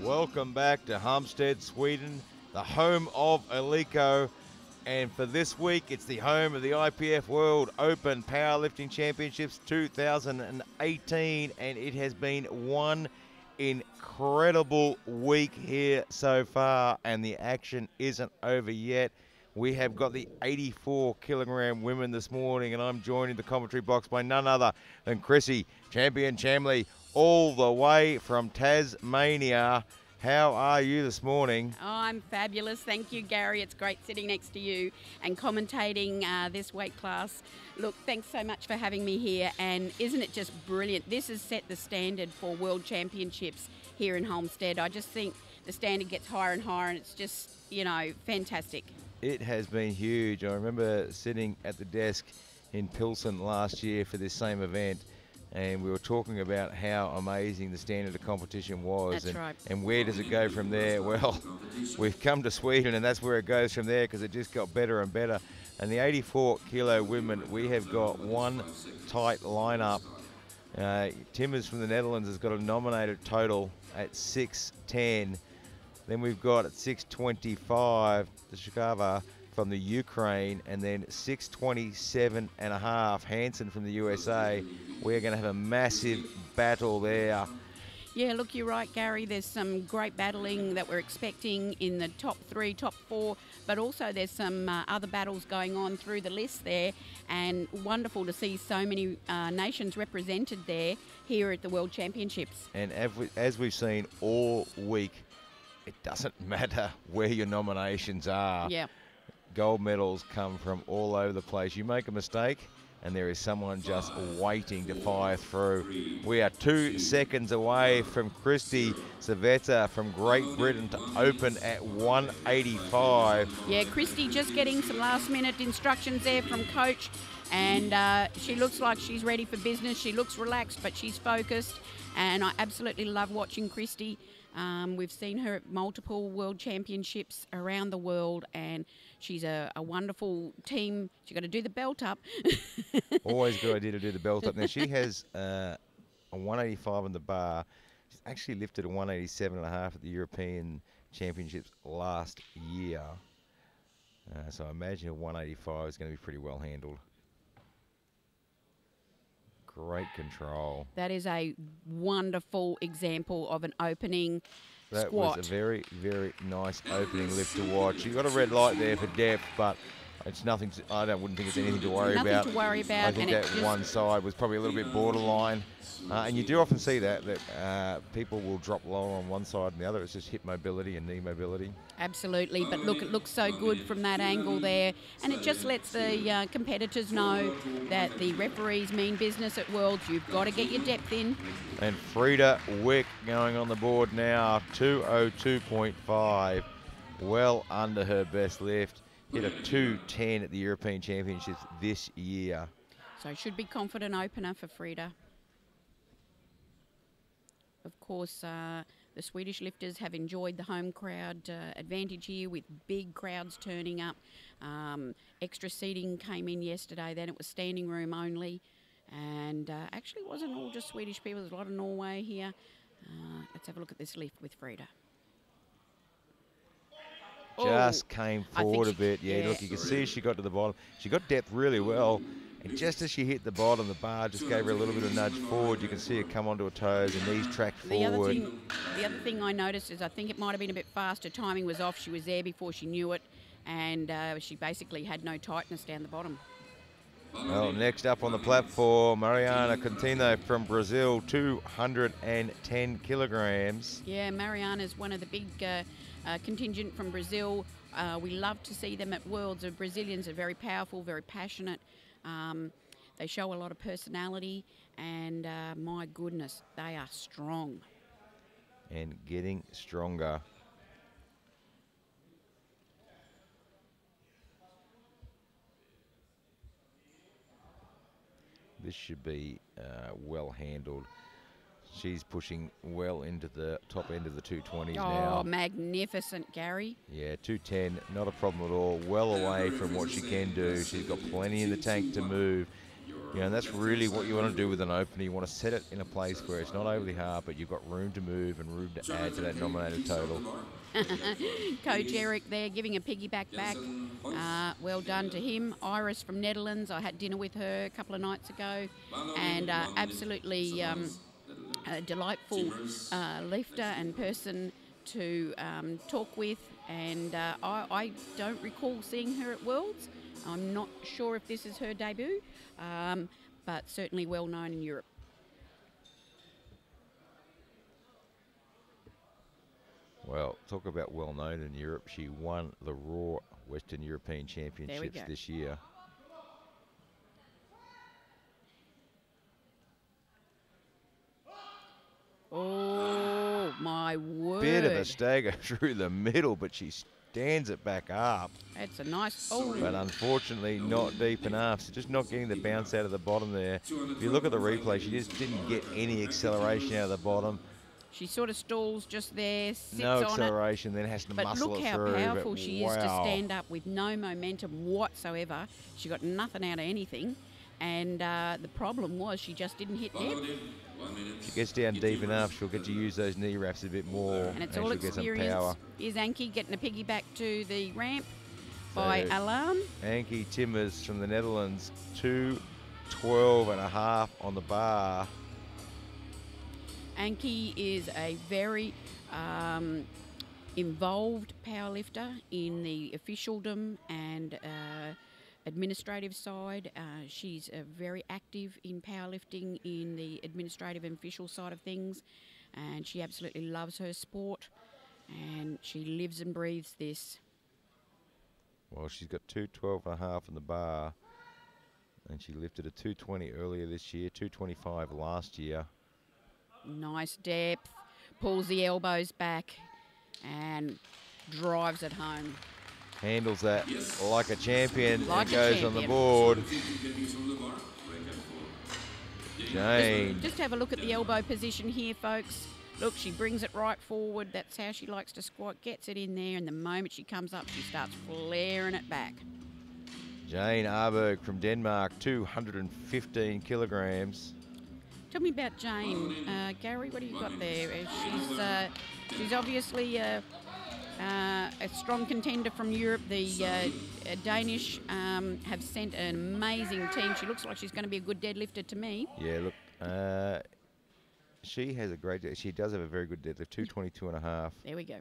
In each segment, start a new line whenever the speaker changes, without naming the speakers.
Welcome back to Halmstad, Sweden, the home of Aliko. And for this week, it's the home of the IPF World Open Powerlifting Championships 2018. And it has been one incredible week here so far. And the action isn't over yet. We have got the 84-kilogram women this morning, and I'm joined in the commentary box by none other than Chrissy Champion Chamley, all the way from Tasmania. How are you this morning?
Oh, I'm fabulous. Thank you, Gary. It's great sitting next to you and commentating this weight class. Look, thanks so much for having me here. And isn't it just brilliant? This has set the standard for World Championships here in Halmstad. I just think the standard gets higher and higher, and it's just, you know, fantastic.
It has been huge. I remember sitting at the desk in Pilsen last year for this same event, and we were talking about how amazing the standard of competition was.
That's right.
And where does it go from there? Well, we've come to Sweden, and that's where it goes from there, because it just got better and better. And the 84-kilo women, we have got one tight lineup. Timmers from the Netherlands has got a nominated total at 6'10". Then we've got at 625 the Shkava from the Ukraine, and then 627.5 Hansen from the USA. We're going to have a massive battle there.
Yeah, look, you're right, Gary. There's some great battling that we're expecting in the top 3, top 4, but also there's some other battles going on through the list there, and wonderful to see so many nations represented there here at the World Championships.
And as we've seen all week, it doesn't matter where your nominations are.
Yeah.
Gold medals come from all over the place. You make a mistake, and there is someone just waiting to fire through. We are 2 seconds away from Christy Savetta from Great Britain to open at 185.
Yeah, Christy just getting some last-minute instructions there from coach, and she looks like she's ready for business. She looks relaxed, but she's focused, and I absolutely love watching Christy. We've seen her at multiple world championships around the world, and she's a wonderful team. She's got to do the belt up.
Always a good idea to do the belt up. Now, she has a 185 on the bar. She's actually lifted a 187.5 at the European Championships last year. So I imagine a 185 is going to be pretty well handled. Great control.
That is a wonderful example of an opening
that
squat.
Was a very, very nice opening lift to watch. You've got a red light there for depth, but it's nothing. Wouldn't think it's anything to worry about.
Nothing to worry about.
I think that one side was probably a little bit borderline. And you do often see that people will drop lower on one side and the other. It's just hip mobility and knee mobility.
Absolutely, but look, it looks so good from that angle there, and it just lets the competitors know that the referees mean business at Worlds. You've got to get your depth in.
And Frida Wick going on the board now, 202.5, well under her best lift. Hit a 210 at the European Championships this year.
So should be confident opener for Frida. Of course, the Swedish lifters have enjoyed the home crowd advantage here with big crowds turning up. Extra seating came in yesterday, then it was standing room only. And actually it wasn't all just Swedish people, there's a lot of Norway here. Let's have a look at this lift with Frida.
Just came forward a bit. Yeah, look, you can see she got to the bottom. She got depth really well. And just as she hit the bottom, the bar just gave her a little bit of nudge forward. You can see her come onto her toes and knees tracked forward.
The other thing I noticed is I think it might have been a bit fast. Her timing was off. She was there before she knew it. And she basically had no tightness down the bottom.
Well, next up on the platform, Mariana Contino from Brazil, 210 kilograms.
Yeah, Mariana's one of the big contingent from Brazil. We love to see them at Worlds. The Brazilians are very powerful, very passionate. They show a lot of personality, and my goodness, they are strong.
And getting stronger. This should be well handled. She's pushing well into the top end of the 220s now.
Oh, magnificent, Gary.
Yeah, 210, not a problem at all. Well away from what she can do. She's got plenty in the tank to move. And that's really what you want to do with an opener. You want to set it in a place where it's not overly hard, but you've got room to move and room to add to that nominated total.
Coach Eric there giving a piggyback back. Well done to him. Iris from Netherlands, I had dinner with her a couple of nights ago, and absolutely a delightful lifter and person to talk with. And I don't recall seeing her at Worlds. I'm not sure if this is her debut, but certainly well known in Europe.
Well, talk about well known in Europe. She won the Raw Western European Championships this year.
Oh, my word.
Bit of a stagger through the middle, but she stands it back up.
That's a nice... Oh.
But unfortunately not deep enough. So just not getting the bounce out of the bottom there. If you look at the replay, she just didn't get any acceleration out of the bottom.
She sort of stalls just there, sits
no
on
acceleration, then has to muscle it through.
But look how powerful she is to stand up with no momentum whatsoever. She got nothing out of anything. And the problem was she just didn't hit depth.
She gets down deep enough, she'll get to use those knee wraps a bit more.
And it's all experience. Here's Ankie getting a piggyback to the ramp by Alarm.
Ankie Timmers from the Netherlands, 2:12.5 on the bar.
Ankie is a very involved powerlifter in the officialdom and administrative side. She's very active in powerlifting in the administrative and official side of things, and she absolutely loves her sport, and she lives and breathes this.
Well, she's got 2:12.5 on the bar, and she lifted a 220 earlier this year, 225 last year.
Nice depth, pulls the elbows back and drives it home.
Handles that like a champion and goes on the board. Jane.
Just have a look at the elbow position here, folks. Look, she brings it right forward. That's how she likes to squat, gets it in there, and the moment she comes up, she starts flaring it back.
Jane Arberg from Denmark, 215 kilograms.
Tell me about Jane. Gary, what do you got there? She's obviously a strong contender from Europe. The Danish have sent an amazing team. She looks like she's going to be a good deadlifter to me.
Yeah, look, she has a great, she does have a very good deadlift, 222.5.
There we go.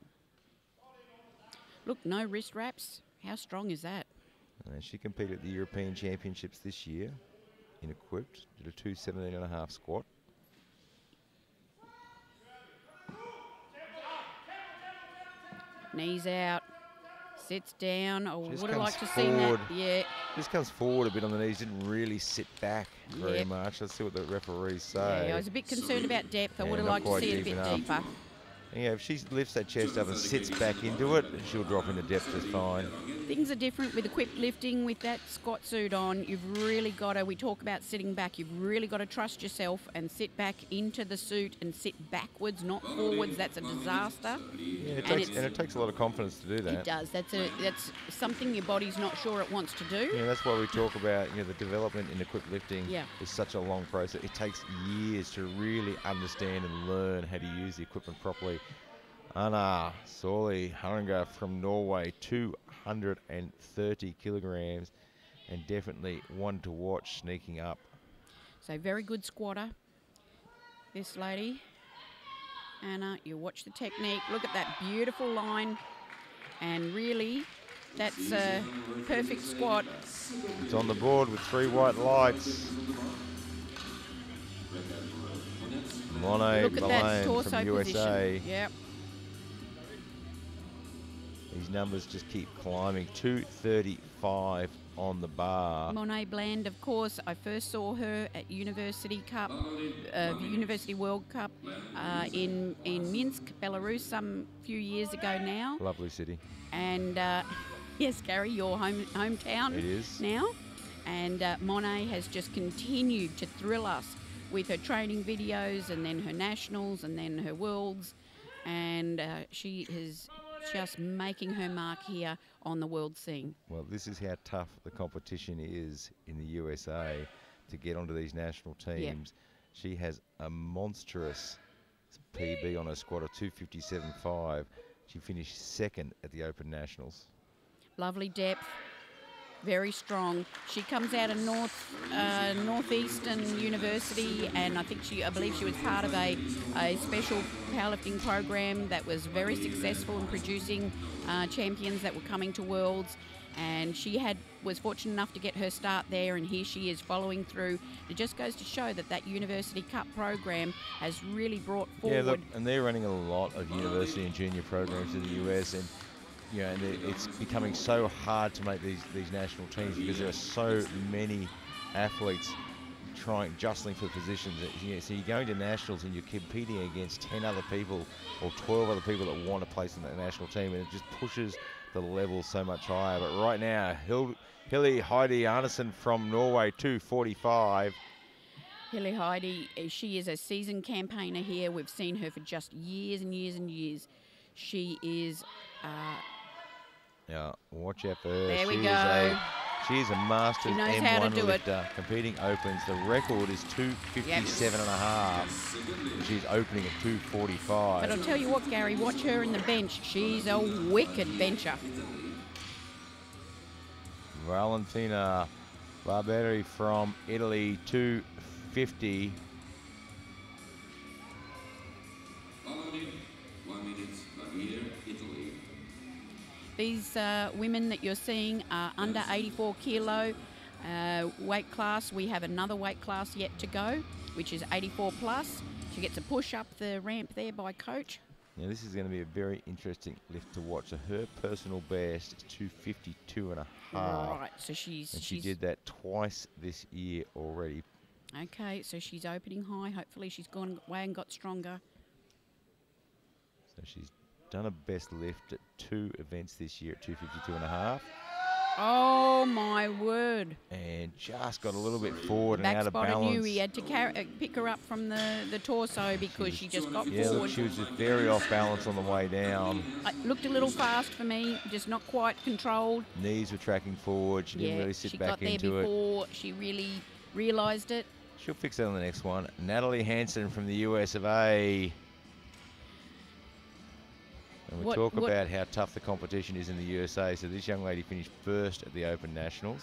Look, no wrist wraps. How strong is that?
She competed at the European Championships this year in equipped, did a 217.5 squat.
Knees out, sits down. I would have liked to see
forward.
that. Yeah.
Just comes forward a bit on the knees, didn't really sit back very much. Let's see what the referees say.
Yeah, I was a bit concerned about depth. I would have liked to see it a bit deeper.
Yeah, if she lifts that chest up and sits back into it, she'll drop into depth just fine.
Things are different with equipped lifting. With that squat suit on, you've really got to, we talk about sitting back, you've really got to trust yourself and sit back into the suit and sit backwards, not forwards. That's a disaster.
Yeah, it takes a lot of confidence to do that.
It does. That's something your body's not sure it wants to do.
Yeah, that's why we talk about, the development in equipped lifting is such a long process. It takes years to really understand and learn how to use the equipment properly. Anna Sorli Haringa from Norway, 230 kilograms, and definitely one to watch sneaking up.
So very good squatter, this lady. Anna, you watch the technique. Look at that beautiful line. And really, that's a perfect squat.
It's on the board with 3 white lights. Monet Malone from USA.
Yep.
These numbers just keep climbing. 235 on the bar.
Monet Bland, of course, I first saw her at University World Cup in Minsk, Belarus, some few years ago now.
Lovely city.
And yes, Gary, your hometown.
It is
now. And Monet has just continued to thrill us with her training videos, and then her nationals, and then her worlds, and she is just making her mark here on the world scene.
Well, this is how tough the competition is in the USA. to get onto these national teams. She has a monstrous PB on her squat of 257.5. She finished second at the Open Nationals.
Lovely depth, very strong. She comes out of Northeastern University, and I believe she was part of a special powerlifting program that was very successful in producing champions that were coming to Worlds. And she was fortunate enough to get her start there, and here she is following through. It just goes to show that University Cup program has really brought forward.
Yeah, look, and they're running a lot of university and junior programs in the US, and and it's becoming so hard to make these national teams because there are so many athletes jostling for positions. So you're going to nationals and you're competing against 10 other people or 12 other people that want to place in the national team, and it just pushes the level so much higher. But right now, Hilly Heidi Arnesen from Norway, 245.
Hilly Heidi, she is a seasoned campaigner here. We've seen her for just years and years and years. She is...
yeah, watch out for her.
There we go.
She is a Masters M1 lifter, competing opens. The record is 257.5. She's opening at 245.
But I'll tell you what, Gary, watch her in the bench. She's a wicked bencher.
Valentina Barberi from Italy, 250.
These women that you're seeing are under 84 kilo weight class. We have another weight class yet to go, which is 84 plus. She gets a push up the ramp there by coach.
Now this is going to be a very interesting lift to watch. So her personal best is 252.5.
Right, so she
did that twice this year already.
Okay, so she's opening high. Hopefully she's gone away and got stronger.
So she's done a best lift at 2 events this year at 252.5.
Oh my word!
And just got a little bit forward and
Back
out of balance.
spot, I knew he had to pick her up from the torso because she just got forward.
Look, she was just very off balance on the way down.
It looked a little fast for me, just not quite controlled.
Knees were tracking forward. She didn't really sit back into it.
She got there before she really realised it.
She'll fix that on the next one. Natalie Hansen from the US of A. And we talk about how tough the competition is in the USA. So this young lady finished first at the Open Nationals.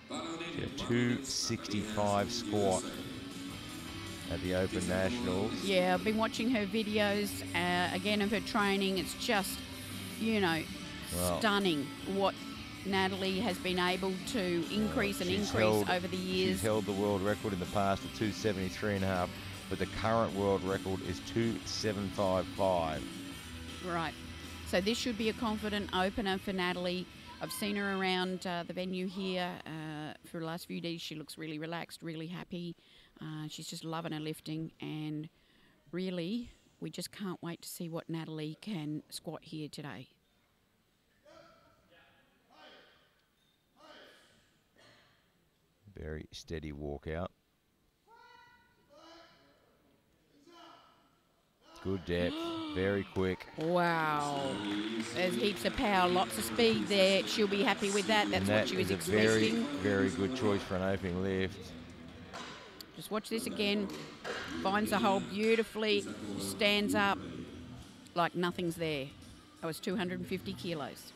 She had a 265 squat at the Open Nationals.
Yeah, I've been watching her videos, again, of her training. It's just, stunning what Natalie has been able to increase over the years.
She's held the world record in the past at 273.5, but the current world record is 275.5.
Right. So this should be a confident opener for Natalie. I've seen her around the venue here for the last few days. She looks really relaxed, really happy. She's just loving her lifting, and really, we just can't wait to see what Natalie can squat here today.
Very steady walkout. Good depth, very quick.
Wow. There's heaps of power, lots of speed there. She'll be happy with that. That's what she was expecting.
Very good choice for an opening lift.
Just watch this again. Finds the hole beautifully, stands up like nothing's there. That was 250 kilos.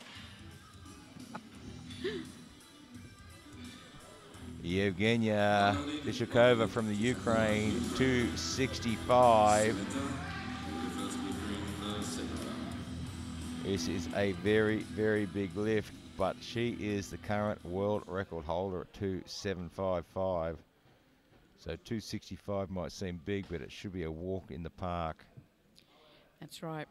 Yevgenia Bishukova from the Ukraine, 265. This is a very, very big lift, but she is the current world record holder at 275.5. So 265 might seem big, but it should be a walk in the park.
That's right.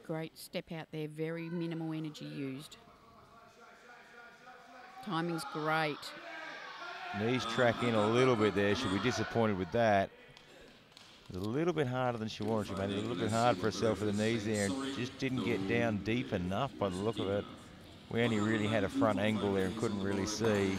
Great step out there, very minimal energy used. Timing's great.
Knees track in a little bit there. She'll be disappointed with that. It was a little bit harder than she wanted. She made it a little bit hard for herself with the knees there and just didn't get down deep enough by the look of it. We only really had a front angle there and couldn't really see.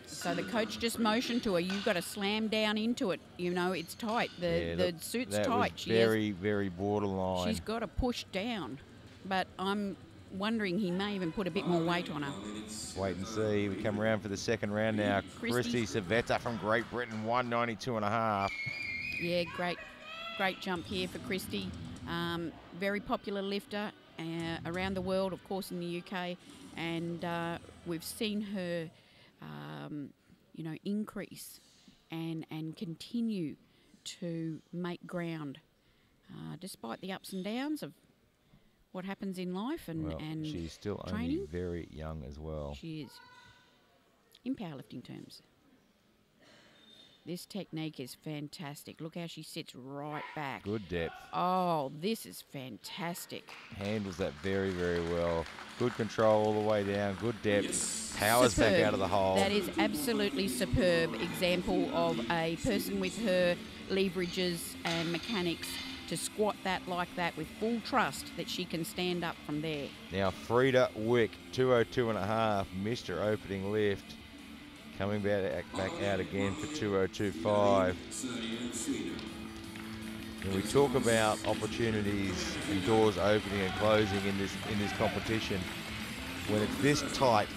So the coach just motioned to her, you've got to slam down into it. It's tight. The suit's tight.
Very borderline.
She's got to push down. But I'm wondering he may even put a bit more weight on her.
Wait and see. We come around for the second round now. Christy Savetta from Great Britain, 192.5.
Yeah, great jump here for Christy. Very popular lifter around the world, of course, in the UK, and we've seen her, increase and continue to make ground, despite the ups and downs of what happens in life and
she's still
training.
Only very young as well.
She is, in powerlifting terms. This technique is fantastic. Look how she sits right back.
Good depth.
Oh, this is fantastic.
Handles that very, very well. Good control all the way down. Good depth. Powers
Superb.
back out of the hole.
That is absolutely superb example of a person with her leverages and mechanics to squat that like that with full trust that she can stand up from there.
Now, Frida Wick, 202.5, missed her opening lift. Coming back out again for 202.5. And we talk about opportunities and doors opening and closing in this competition. When it's this tight,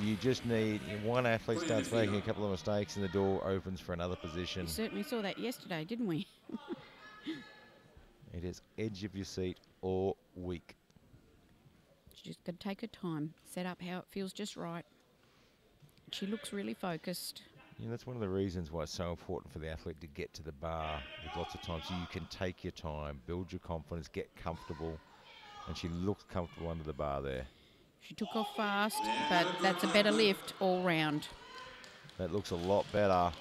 you just need one athlete starts making a couple of mistakes and the door opens for another position.
We certainly saw that yesterday, didn't we?
It is edge of your seat all week.
She's just got to take her time, set up how it feels just right. She looks really focused.
Yeah, that's one of the reasons why it's so important for the athlete to get to the bar with lots of time, so you can take your time, build your confidence, get comfortable, and she looks comfortable under the bar there.
She took off fast, but that's a better lift all round.
That looks a lot better.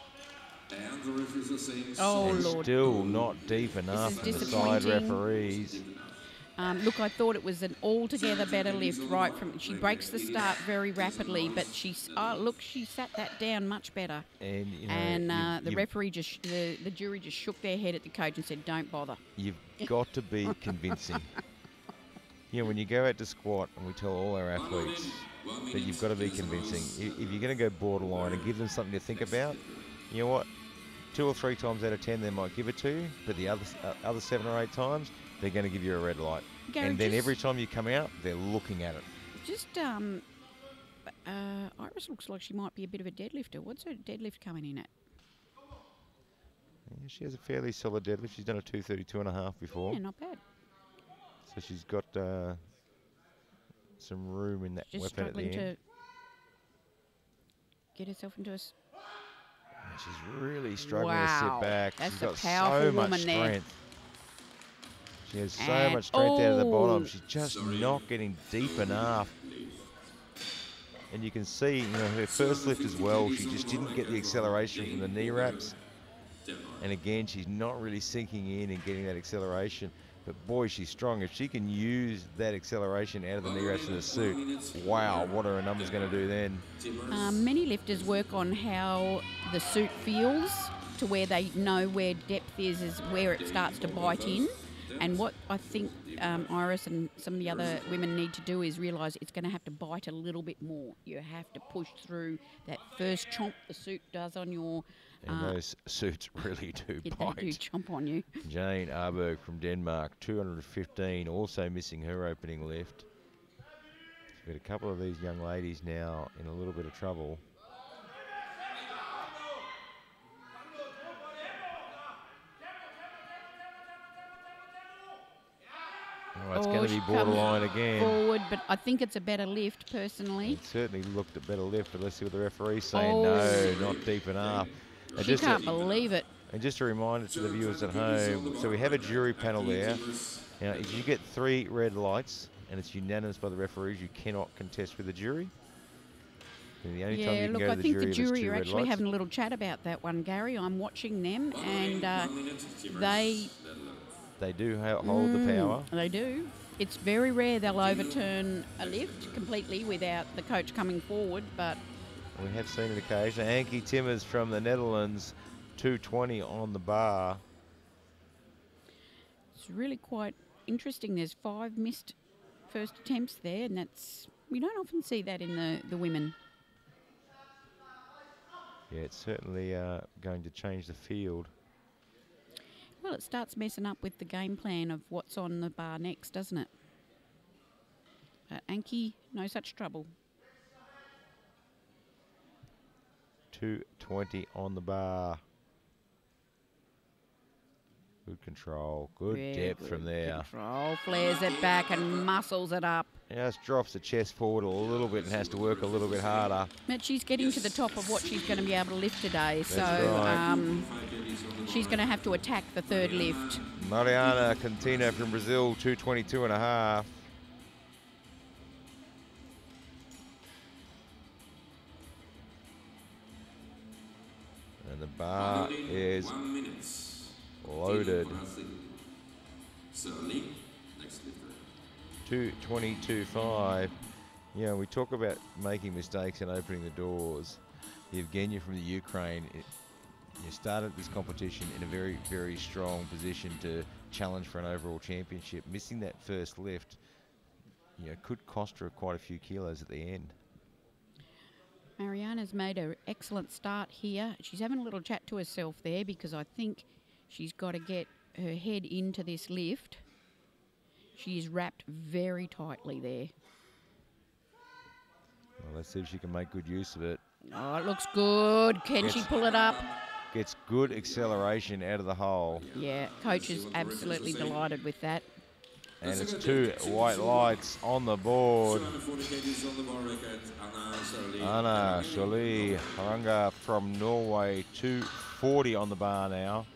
Oh,
and
Lord.
Still not deep enough for the side referees.
Look, I thought it was an altogether better lift right from. She breaks the start very rapidly, but she sat that down much better.
And
the referee the jury just shook their head at the coach and said, "Don't bother."
You've got to be convincing. When you go out to squat, and we tell all our athletes that you've got to be convincing. If you're going to go borderline and give them something to think about, you know what? 2 or 3 times out of 10 they might give it to you, but the other 7 or 8 times they're going to give you a red light.
Gary,
and then every time you come out, they're looking at it.
Iris looks like she might be a bit of a deadlifter. What's her deadlift coming in at?
Yeah, she has a fairly solid deadlift. She's done a 232.5 before.
Yeah, not bad.
So she's got some room in that
Just
weapon at the end.
struggling to get herself into a...
She's really struggling to sit back.
That's
She's
a
got
powerful
so much
woman
strength.
there.
She has so much strength out of the bottom. She's just not getting deep enough. And you can see, her first lift as well, she just didn't get the acceleration from the knee wraps. And again, she's not really sinking in and getting that acceleration. But boy, she's strong. If she can use that acceleration out of the knee wraps in the suit, wow, what are her numbers going to do then?
Many lifters work on how the suit feels to where they know where depth is where it starts to bite in. And what I think Iris and some of the other women need to do is realise it's going to have to bite a little bit more. You have to push through that first chomp the suit does on your...
And those suits really do bite.
They do chomp on you.
Jane Arberg from Denmark, 215, also missing her opening lift. We've got a couple of these young ladies now in a little bit of trouble. Oh, it's going to be borderline again.
Forward, but I think it's a better lift, personally.
It certainly looked a better lift, but let's see what the referee's saying. No, not deep enough.
She can't believe it.
And just a reminder to the viewers at home, so we have a jury panel there. Now, if you get 3 red lights and it's unanimous by the referees, you cannot contest with the jury. And the only time you can go to the jury,
I think the jury are actually
lights.
having a little chat about that one, Gary. I'm watching them, and they
do hold the power.
They do. It's very rare they'll overturn a lift completely without the coach coming forward, but...
We have seen it occasionally. Ankie Timmers from the Netherlands, 220 on the bar.
It's really quite interesting. There's 5 missed first attempts there, and that's... We don't often see that in the women.
Yeah, it's certainly going to change the field.
Well, it starts messing up with the game plan of what's on the bar next, doesn't it? Anki, no such trouble.
220 on the bar. Good control. Good depth from there.
Control, flares it back and muscles it up.
Just drops the chest forward a little bit and has to work a little bit harder.
But she's getting to the top of what she's going to be able to lift today.
That's
so
right.
She's going to have to attack the third lift.
Mariana Cantino from Brazil, 222.5. And the bar is loaded. 222.5. You know, we talk about making mistakes and opening the doors. Evgenia from the Ukraine, you started this competition in a very, very strong position to challenge for an overall championship. Missing that first lift, you know, could cost her quite a few kilos at the end.
Mariana's made an excellent start here. She's having a little chat to herself there because I think she's got to get her head into this lift. She is wrapped very tightly there.
Well, let's see if she can make good use of it.
Oh, it looks good. Can she pull it up?
Gets good acceleration out of the hole.
Yeah, coach is absolutely delighted with that.
And it's 2 white lights on the board. Anna Jolie Haranga from Norway, 240 on the bar now.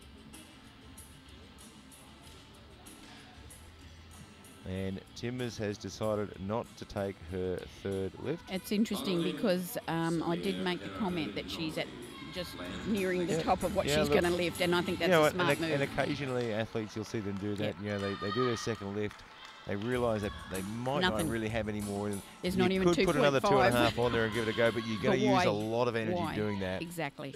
And Timmers has decided not to take her third lift.
It's interesting because I did make the comment that she's at just nearing the top of what she's going to lift, and I think that's a smart move.
And occasionally athletes, you'll see them do that. You know, they do their second lift. They realise that they might not really have any more.
There's not even 2.5.
You could put another 2.5 on there and give it a go, but you're going to use a lot of energy doing that.
Exactly.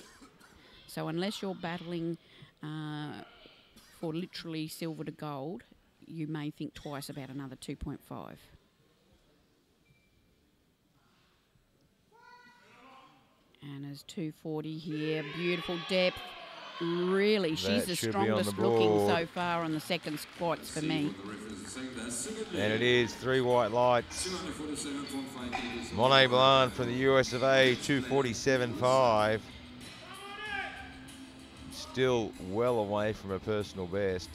So unless you're battling for literally silver to gold, you may think twice about another 2.5. Anna's 240 here. Beautiful depth. Really, she's the strongest looking so far on the second squats for me.
And it is 3 white lights. Monet Blanc from the US of A, 247.5. Still well away from her personal best.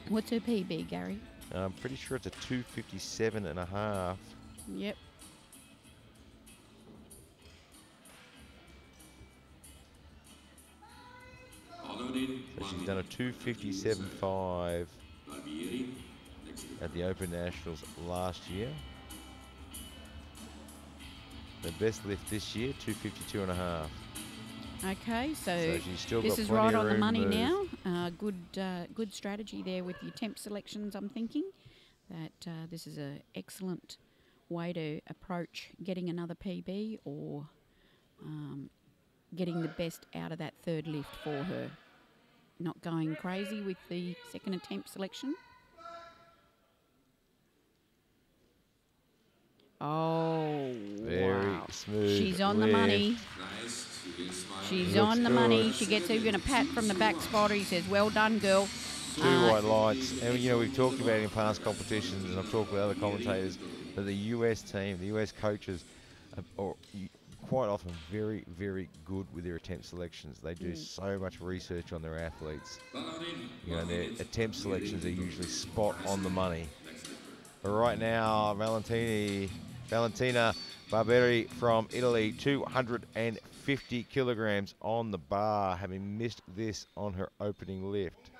What's her PB, Gary?
I'm pretty sure it's a 257.5.
Yep.
So she's done a 257.5 at the Open Nationals last year. The best lift this year, 252.5.
Okay, so
she's still
this
got
is
plenty
right
of
on the
room
money
to move.
now. Good strategy there with the attempt selections, I'm thinking. That this is an excellent way to approach getting another PB or getting the best out of that third lift for her. Not going crazy with the second attempt selection. Oh,
very smooth.
She's on the money. She's on the money. She gets even a pat from the back spotter. He says, "Well done, girl."
2 white lights. And, you know, we've talked about it in past competitions, and I've talked with other commentators, that the US team, the US coaches, are quite often very, very good with their attempt selections. They do so much research on their athletes. You know, their attempt selections are usually spot on the money. But right now, Valentina Barberi from Italy, 250 kilograms on the bar, having missed this on her opening lift.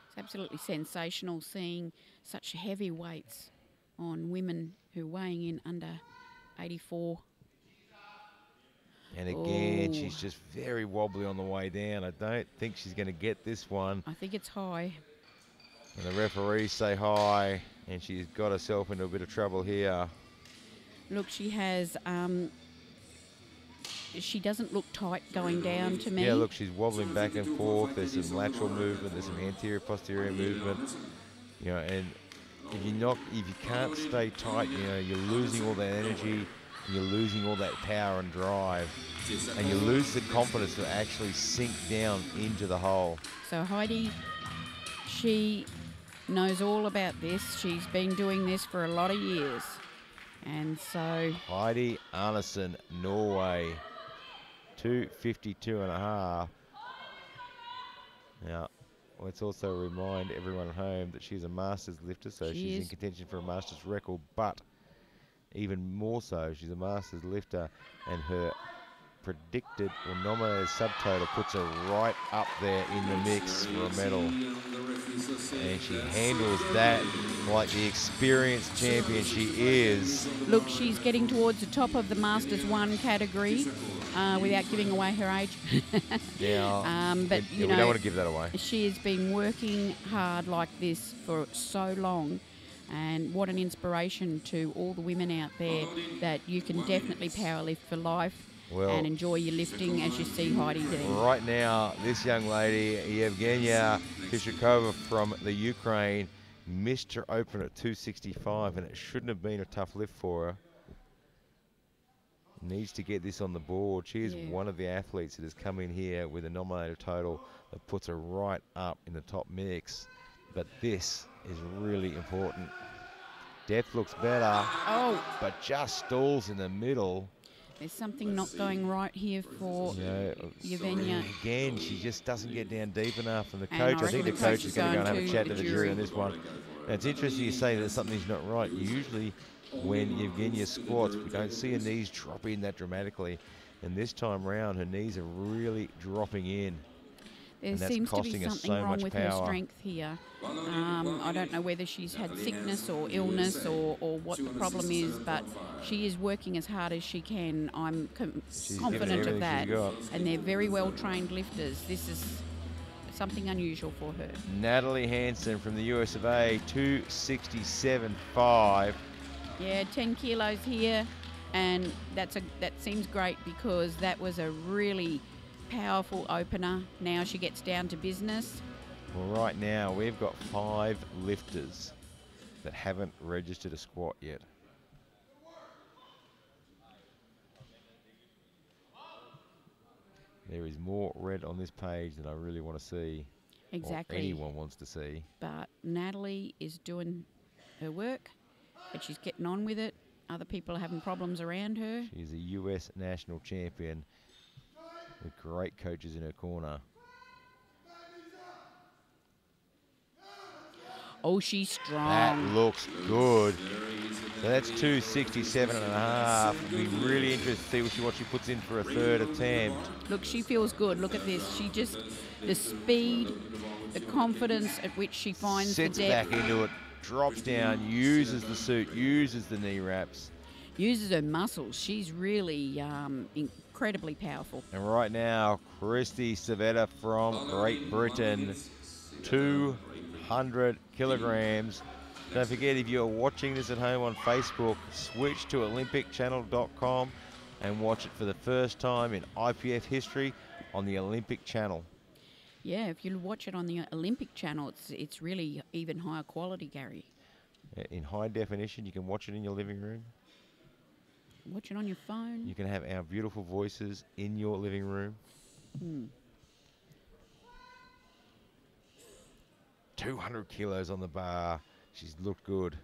It's absolutely sensational seeing such heavy weights on women who are weighing in under 84.
And again, she's just very wobbly on the way down. I don't think she's going to get this one.
I think it's high.
And the referees say high, and she's got herself into a bit of trouble here.
Look, she has, she doesn't look tight going down to me.
Yeah, look, she's wobbling back and forth. There's some lateral movement. There's some anterior-posterior movement. You know, and if you can't stay tight, you know, you're losing all that energy. You're losing all that power and drive, and you lose the confidence to actually sink down into the hole.
So Heidi, she knows all about this. She's been doing this for a lot of years. And so
Heidi Arnesen, Norway, 2:52.5. Now, let's also remind everyone at home that she's a Masters lifter, so she's in contention for a Masters record, but even more so, she's a Masters lifter, and her predicted or nominated subtotal puts her right up there in the mix for a medal. And she handles that like the experienced champion she is.
Look, she's getting towards the top of the Masters 1 category without giving away her age.
Yeah,
but
we don't want to give that away.
She has been working hard like this for so long. And what an inspiration to all the women out there that you can definitely powerlift for life and enjoy your lifting as you see Heidi doing.
Right now, this young lady, Yevgenia Tishakova from the Ukraine, missed her open at 265, and it shouldn't have been a tough lift for her. Needs to get this on the board. She is one of the athletes that has come in here with a nominated total that puts her right up in the top mix. But this is really important. Depth looks better, but just stalls in the middle.
There's something not going right here for Yevgenia.
Again, she just doesn't get down deep enough. And the coach, I think the coach is going to go and have a chat to the jury on this one. Now, it's interesting you say that something's not right. Usually when Yevgenia squats, we don't see her knees drop in that dramatically. And this time round, her knees are really dropping in.
There seems to be something wrong with her strength here. I don't know whether she's had sickness or illness or what the problem is, but she is working as hard as she can. I'm confident of that. And they're very well-trained lifters. This is something unusual for her.
Natalie Hansen from the US of A, 267.5.
Yeah, 10 kilos here, and that seems great because that was a really powerful opener. Now she gets down to business.
Well, right now we've got 5 lifters that haven't registered a squat yet. There is more red on this page than I really want to see.
Exactly.
Or anyone wants to see.
But Natalie is doing her work, but she's getting on with it. Other people are having problems around her.
She's a US national champion with great coaches in her corner.
Oh, she's strong.
That looks good. So that's 267.5. It'll be really interesting to see what she puts in for a third attempt.
Look, she feels good. Look at this. She just, the speed, the confidence at which she finds the depth.
Sits back into it, drops down, uses the suit, uses the knee wraps.
Uses her muscles. She's really incredibly powerful.
And right now, Christy Savetta from Great Britain, 200 kilograms. Don't forget, if you're watching this at home on Facebook, switch to olympicchannel.com and watch it for the first time in IPF history on the Olympic Channel.
Yeah, if you watch it on the Olympic Channel, it's really even higher quality, Gary.
In high definition, you can watch it in your living room.
Watch it on your phone.
You can have our beautiful voices in your living room. 200 kilos on the bar. She's looked good.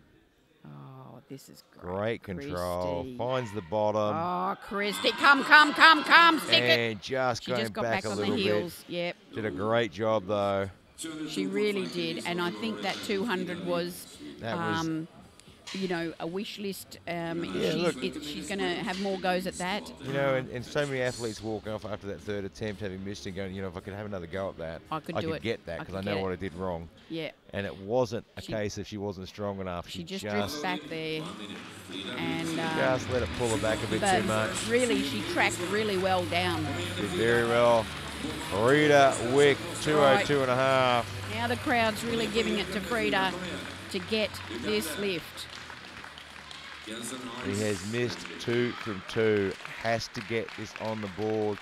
Oh, this is
great.
Great
control.
Christy.
Finds the bottom.
Oh, Christy, come. Stick it.
And just
she
going
just got
back a
on
little
the heels.
bit.
Yep.
Did a great job, though.
She really did. And I think that 200 was... you know, a wish list. She's going to have more goes at that.
You know, and so many athletes walk off after that third attempt, having missed and going, you know, if I could have another go at that, I could get that because I know what I did wrong.
Yeah.
And it wasn't a case of she wasn't strong enough.
She just drifts back there. And
just let it pull her back a bit too much.
Really, she tracked really well down.
Did very well. Frida Wick, 202.5.
Now the crowd's really giving it to Frida to get this lift.
He has missed 2 from 2. Has to get this on the board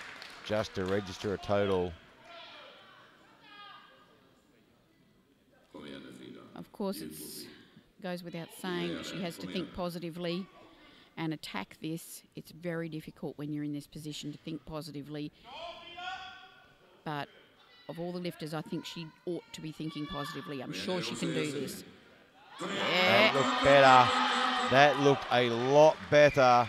just to register a total.
Of course, it goes without saying that she has to think positively and attack this. It's very difficult when you're in this position to think positively. But of all the lifters, I think she ought to be thinking positively. I'm sure she can do this.
That looks better. That looked a lot better.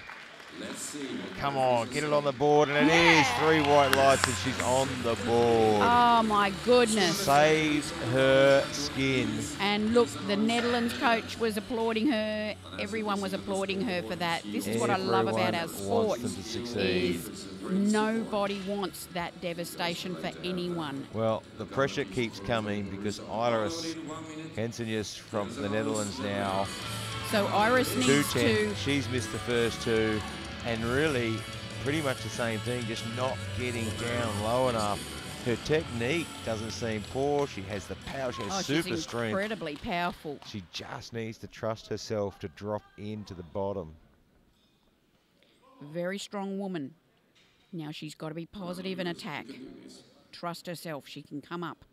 Come on, get it on the board, and it is 3 white lights, and she's on the board.
Oh, my goodness.
Saves her skin.
And look, the Netherlands coach was applauding her. Everyone was applauding her for that. This is what I love about our sport.
Wants them to succeed.
Is nobody wants that devastation for anyone.
Well, the pressure keeps coming because Iris Hensenius from the Netherlands now.
So Iris needs
2:10.
to...
She's missed the first 2, and really pretty much the same thing, just not getting down low enough. Her technique doesn't seem poor. She has the power. She has super
she's
strength.
Incredibly powerful.
She just needs to trust herself to drop into the bottom.
Very strong woman. Now she's got to be positive and attack. Trust herself. She can come up.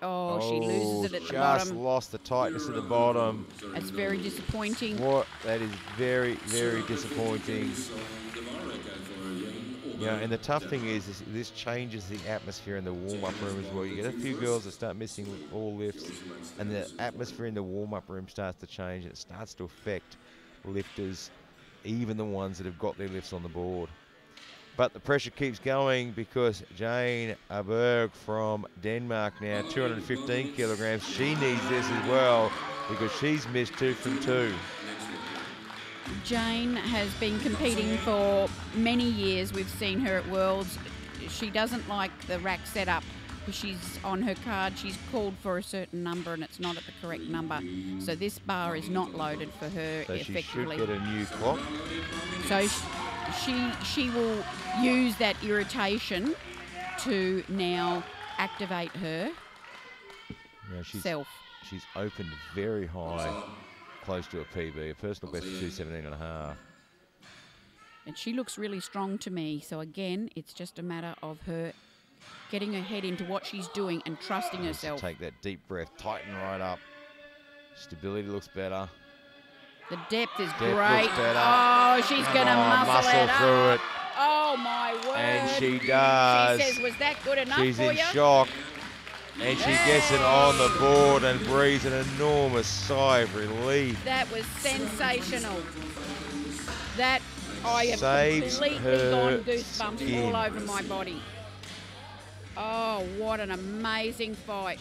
Oh, she loses it at the bottom.
Just lost the tightness at the bottom.
That's very disappointing.
That is very, very disappointing. Yeah, and the tough thing is this changes the atmosphere in the warm-up room as well. You get a few girls that start missing all lifts, and the atmosphere in the warm-up room starts to change, and it starts to affect lifters, even the ones that have got their lifts on the board. But the pressure keeps going because Jane Aberg from Denmark now, 215 kilograms. She needs this as well because she's missed 2 from 2.
Jane has been competing for many years. We've seen her at Worlds. She doesn't like the rack setup. She's on her card. She's called for a certain number and it's not at the correct number. So this bar is not loaded for her
so
effectively.
She should get a new clock.
So she will use that irritation to now activate her self.
She's opened very high, close to a PB, a personal best of 2:17.5.
And she looks really strong to me. So again, it's just a matter of her getting her head into what she's doing and trusting herself.
Take that deep breath, tighten right up. Stability looks better.
The depth is
Looks
great.
better.
Oh, she's going to muscle it
through
up.
it.
Oh, my word.
And she does.
She says, was that good enough
She's
for
in
you?
shock. And she gets it on the board and breathes an enormous sigh of relief.
That was sensational. That, I have
Saves
completely
her
gone goosebumps
skin.
all over my body. Oh, what an amazing fight.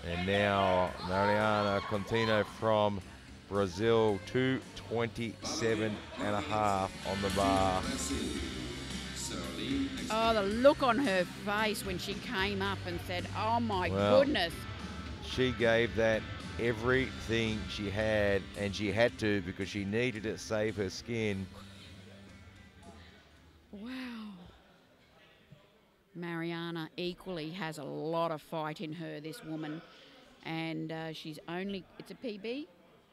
And now Mariana Contino from Brazil, 2:27.5 on the bar.
Oh, the look on her face when she came up and said, oh my goodness.
She gave that everything she had, and she had to because she needed to save her skin.
Wow. Mariana equally has a lot of fight in her, this woman. And she's only, it's a PB?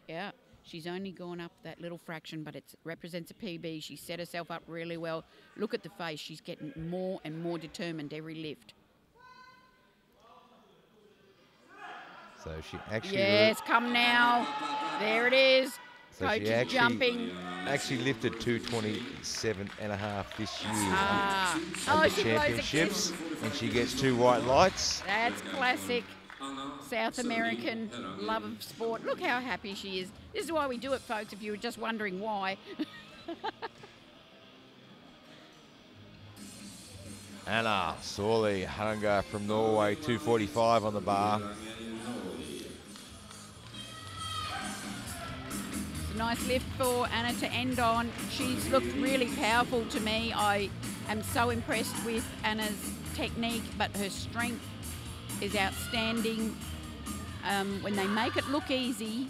Yeah. She's only gone up that little fraction, but it represents a PB. She set herself up really well. Look at the face. She's getting more and more determined every lift.
So she actually...
Yes, come now. There it is.
So
Coach
she
is jumping.
actually lifted 2:27.5 this year
Ah.
at the
she blows a
championships,
kiss.
and she gets 2 white lights.
That's classic South American love of sport. Look how happy she is. This is why we do it, folks, if you were just wondering why.
Anna Sorli Haranga from Norway, 2:45 on the bar.
It's a nice lift for Anna to end on. She's looked really powerful to me. I am so impressed with Anna's technique, but her strength is outstanding. When they make it look easy,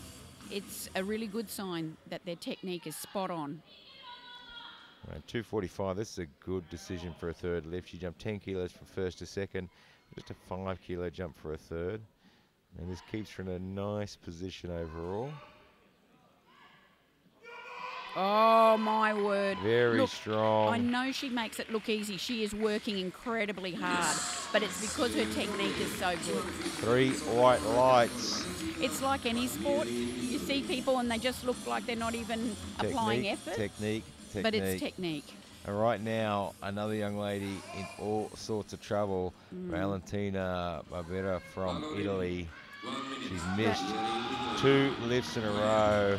it's a really good sign that their technique is spot on.
Right, 2:45, this is a good decision for a third lift. She jumped 10 kilos from first to second, just a 5 kilo jump for a third. And this keeps her in a nice position overall.
Oh, my word.
Very strong.
I know she makes it look easy. She is working incredibly hard, but it's because her technique is so good.
3 white lights.
It's like any sport. You see people and they just look like they're not even applying effort.
Technique.
But it's technique.
And right now, another young lady in all sorts of trouble, Valentina Barbera from Italy. She's missed 2 lifts in a row.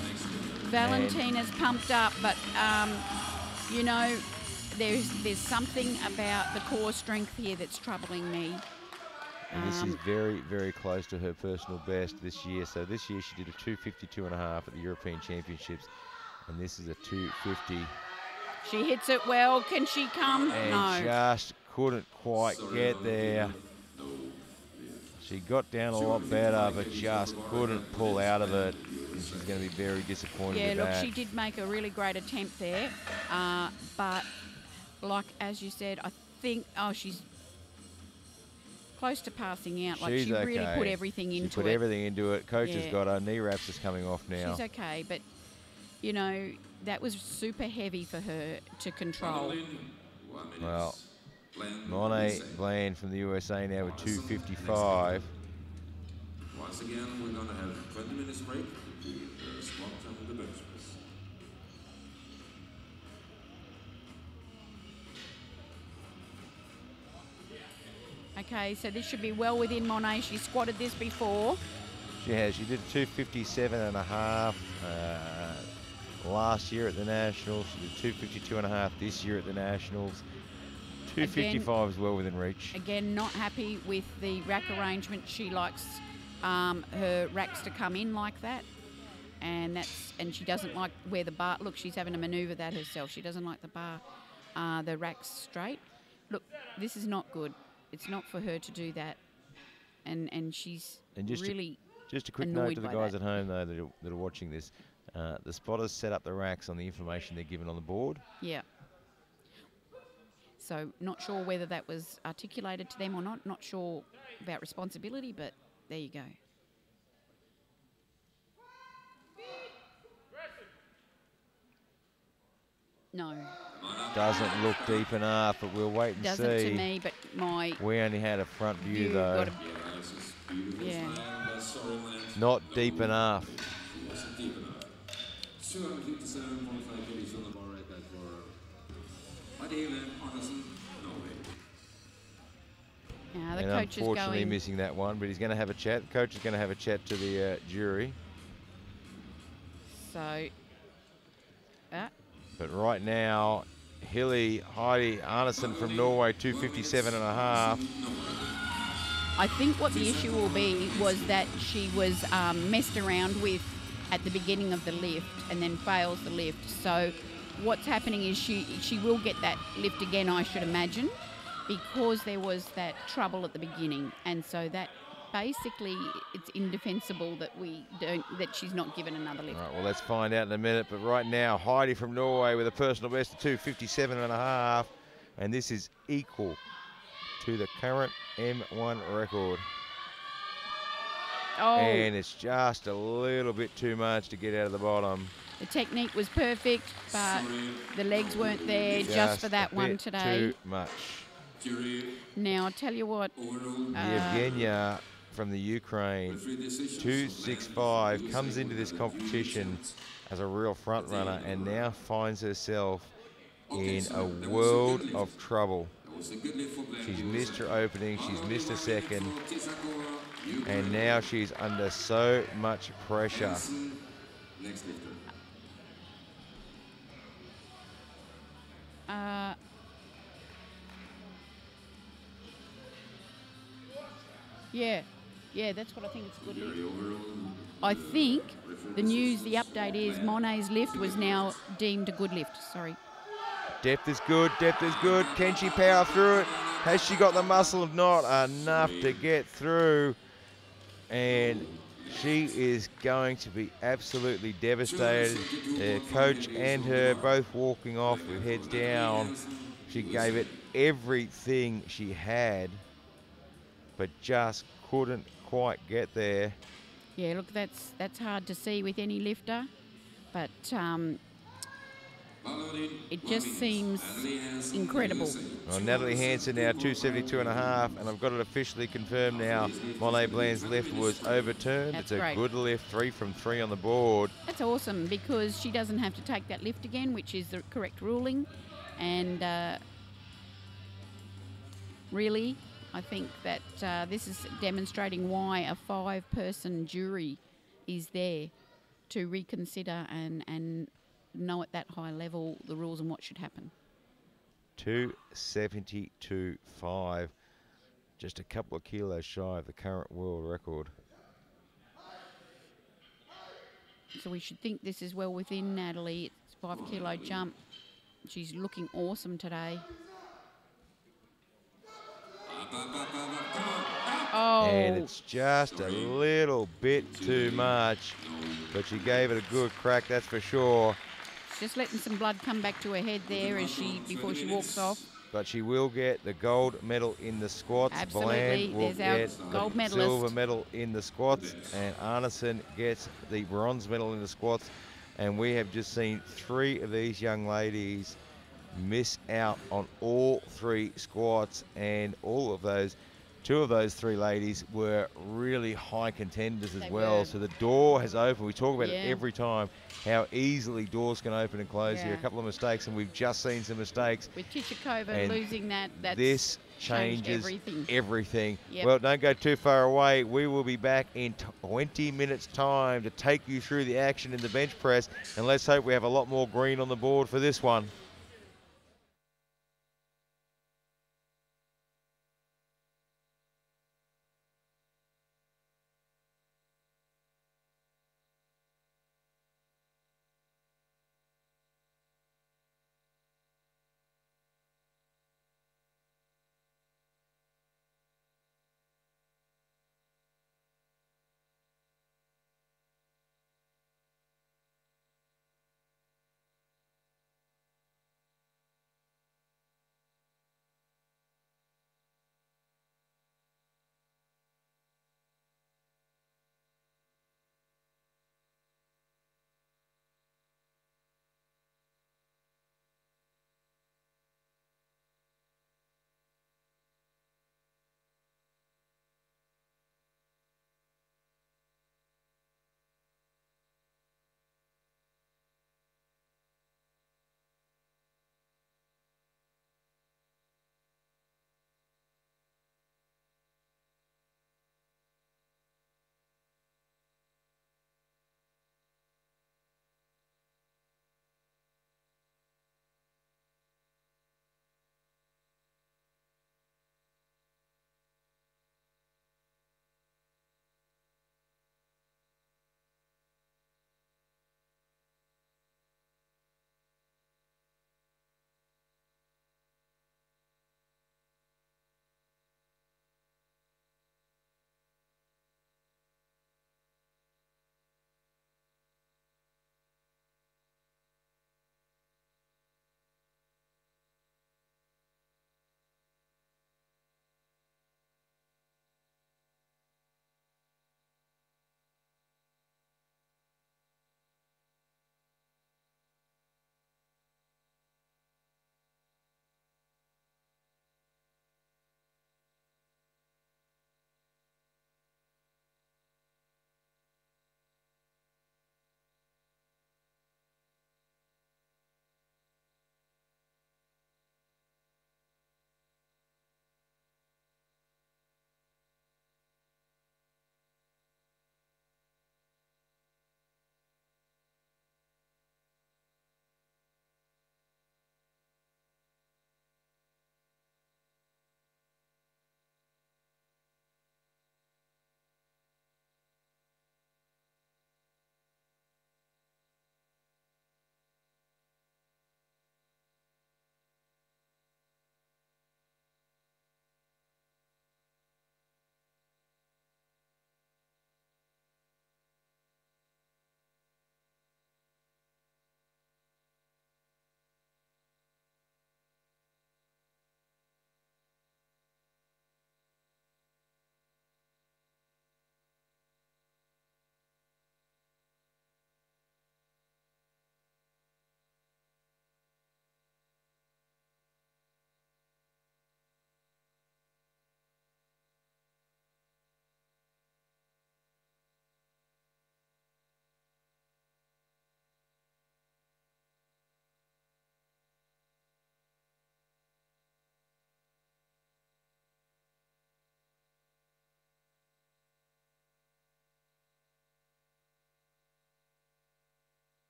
Valentina's pumped up, but you know, there's something about the core strength here that's troubling me.
And this is very, very close to her personal best this year. So this year she did a 252.5 at the European Championships, and this is a 250.
She hits it well. Can she come?
And
no.
Just couldn't quite get there. She got down a lot better, but just couldn't pull out of it. And she's going to be very disappointed with that.
She did make a really great attempt there. But like, as you said, I think, she's close to passing out. Like,
she's
she really
okay.
put everything into it.
She put everything into it. Coach has got her knee wraps is coming off now.
She's okay, but, you know, that was super heavy for her to control.
Well, Monet Bland from the USA now with 255.
Once again, we're going to have 20 minutes break. Squat and the bench press.
Okay, so this should be well within Monet. She squatted this before.
She has. She did 257.5 last year at the Nationals. She did 252.5 this year at the Nationals. 255 is well within reach.
Again, not happy with the rack arrangement. She likes her racks to come in like that, and she doesn't like where the bar. Look, she's having to manoeuvre that herself. She doesn't like the bar, the racks straight. Look, this is not good. It's not for her to do that, and she's really.
Just a quick note to the guys at home though that are watching this: the spotters set up the racks on the information they're given on the board.
Yeah. So not sure whether that was articulated to them or not. Not sure about responsibility, but there you go. No.
Doesn't look deep enough, but we'll wait and see.
Doesn't to me, but
we only had a front view though.
Yeah.
Not deep enough.
The
and
coach
unfortunately
is
missing that one, but he's going to have a chat. The coach is going to have a chat to the jury.
So,
but right now, Heidi Arnesen from Norway, 257.5.
I think what the issue will be was that she was messed around with at the beginning of the lift and then fails the lift. So what's happening is she will get that lift again, I should imagine, because there was that trouble at the beginning. And so that basically it's indefensible that she's not given another lift.
All right, well, let's find out in a minute. But right now, Heidi from Norway with a personal best of 257.5, and this is equal to the current M1 record.
Oh.
And it's just a little bit too much to get out of the bottom.
The technique was perfect, but the legs weren't there just for that one today.
Too much.
Now, I'll tell you what.
Yevgenia from the Ukraine, 265, comes into this competition as a real front runner and now finds herself in a world of trouble. She's missed her opening, she's missed her second, and now she's under so much pressure. Yeah, that's what I think. It's a good lift. I think the update is Monet's lift was now deemed a good lift. Sorry. Depth is good, depth is good. Can she power through it? Has she got the muscle? Not enough to get through. And she is going to be absolutely devastated. The coach and her both walking off with heads down. She gave it everything she had, but just couldn't quite get there.
Yeah, look, that's hard to see with any lifter, but it just seems incredible.
Well, Natalie Hansen now 272.5, and I've got it officially confirmed now. Monet Bland's lift was overturned.
That's
it's a good lift, 3 from 3 on the board.
That's awesome because she doesn't have to take that lift again, which is the correct ruling. And really, I think that this is demonstrating why a 5-person jury is there to reconsider and know at that high level the rules and what should happen.
272.5, just a couple of kilos shy of the current world record.
So we should think this is well within Natalie. It's a 5-kilo jump. She's looking awesome today. Oh.
And it's just a little bit too much, but she gave it a good crack, that's for sure.
Just letting some blood come back to her head there before she walks off.
But she will get the gold medal in the squats.
Absolutely.
Bland will
There's our gold
the
medalist.
silver medal in the squats, and Arneson gets the bronze medal in the squats. And we have just seen 3 of these young ladies miss out on all 3 squats, and 2 of those 3 ladies were really high contenders as well. So the door has opened. We talk about it every time, how easily doors can open and close here. A couple of mistakes, and we've just seen some mistakes.
With Tichikova losing
this changes everything.
Yep.
Well, don't go too far away. We will be back in 20 minutes time to take you through the action in the bench press, and let's hope we have a lot more green on the board for this one.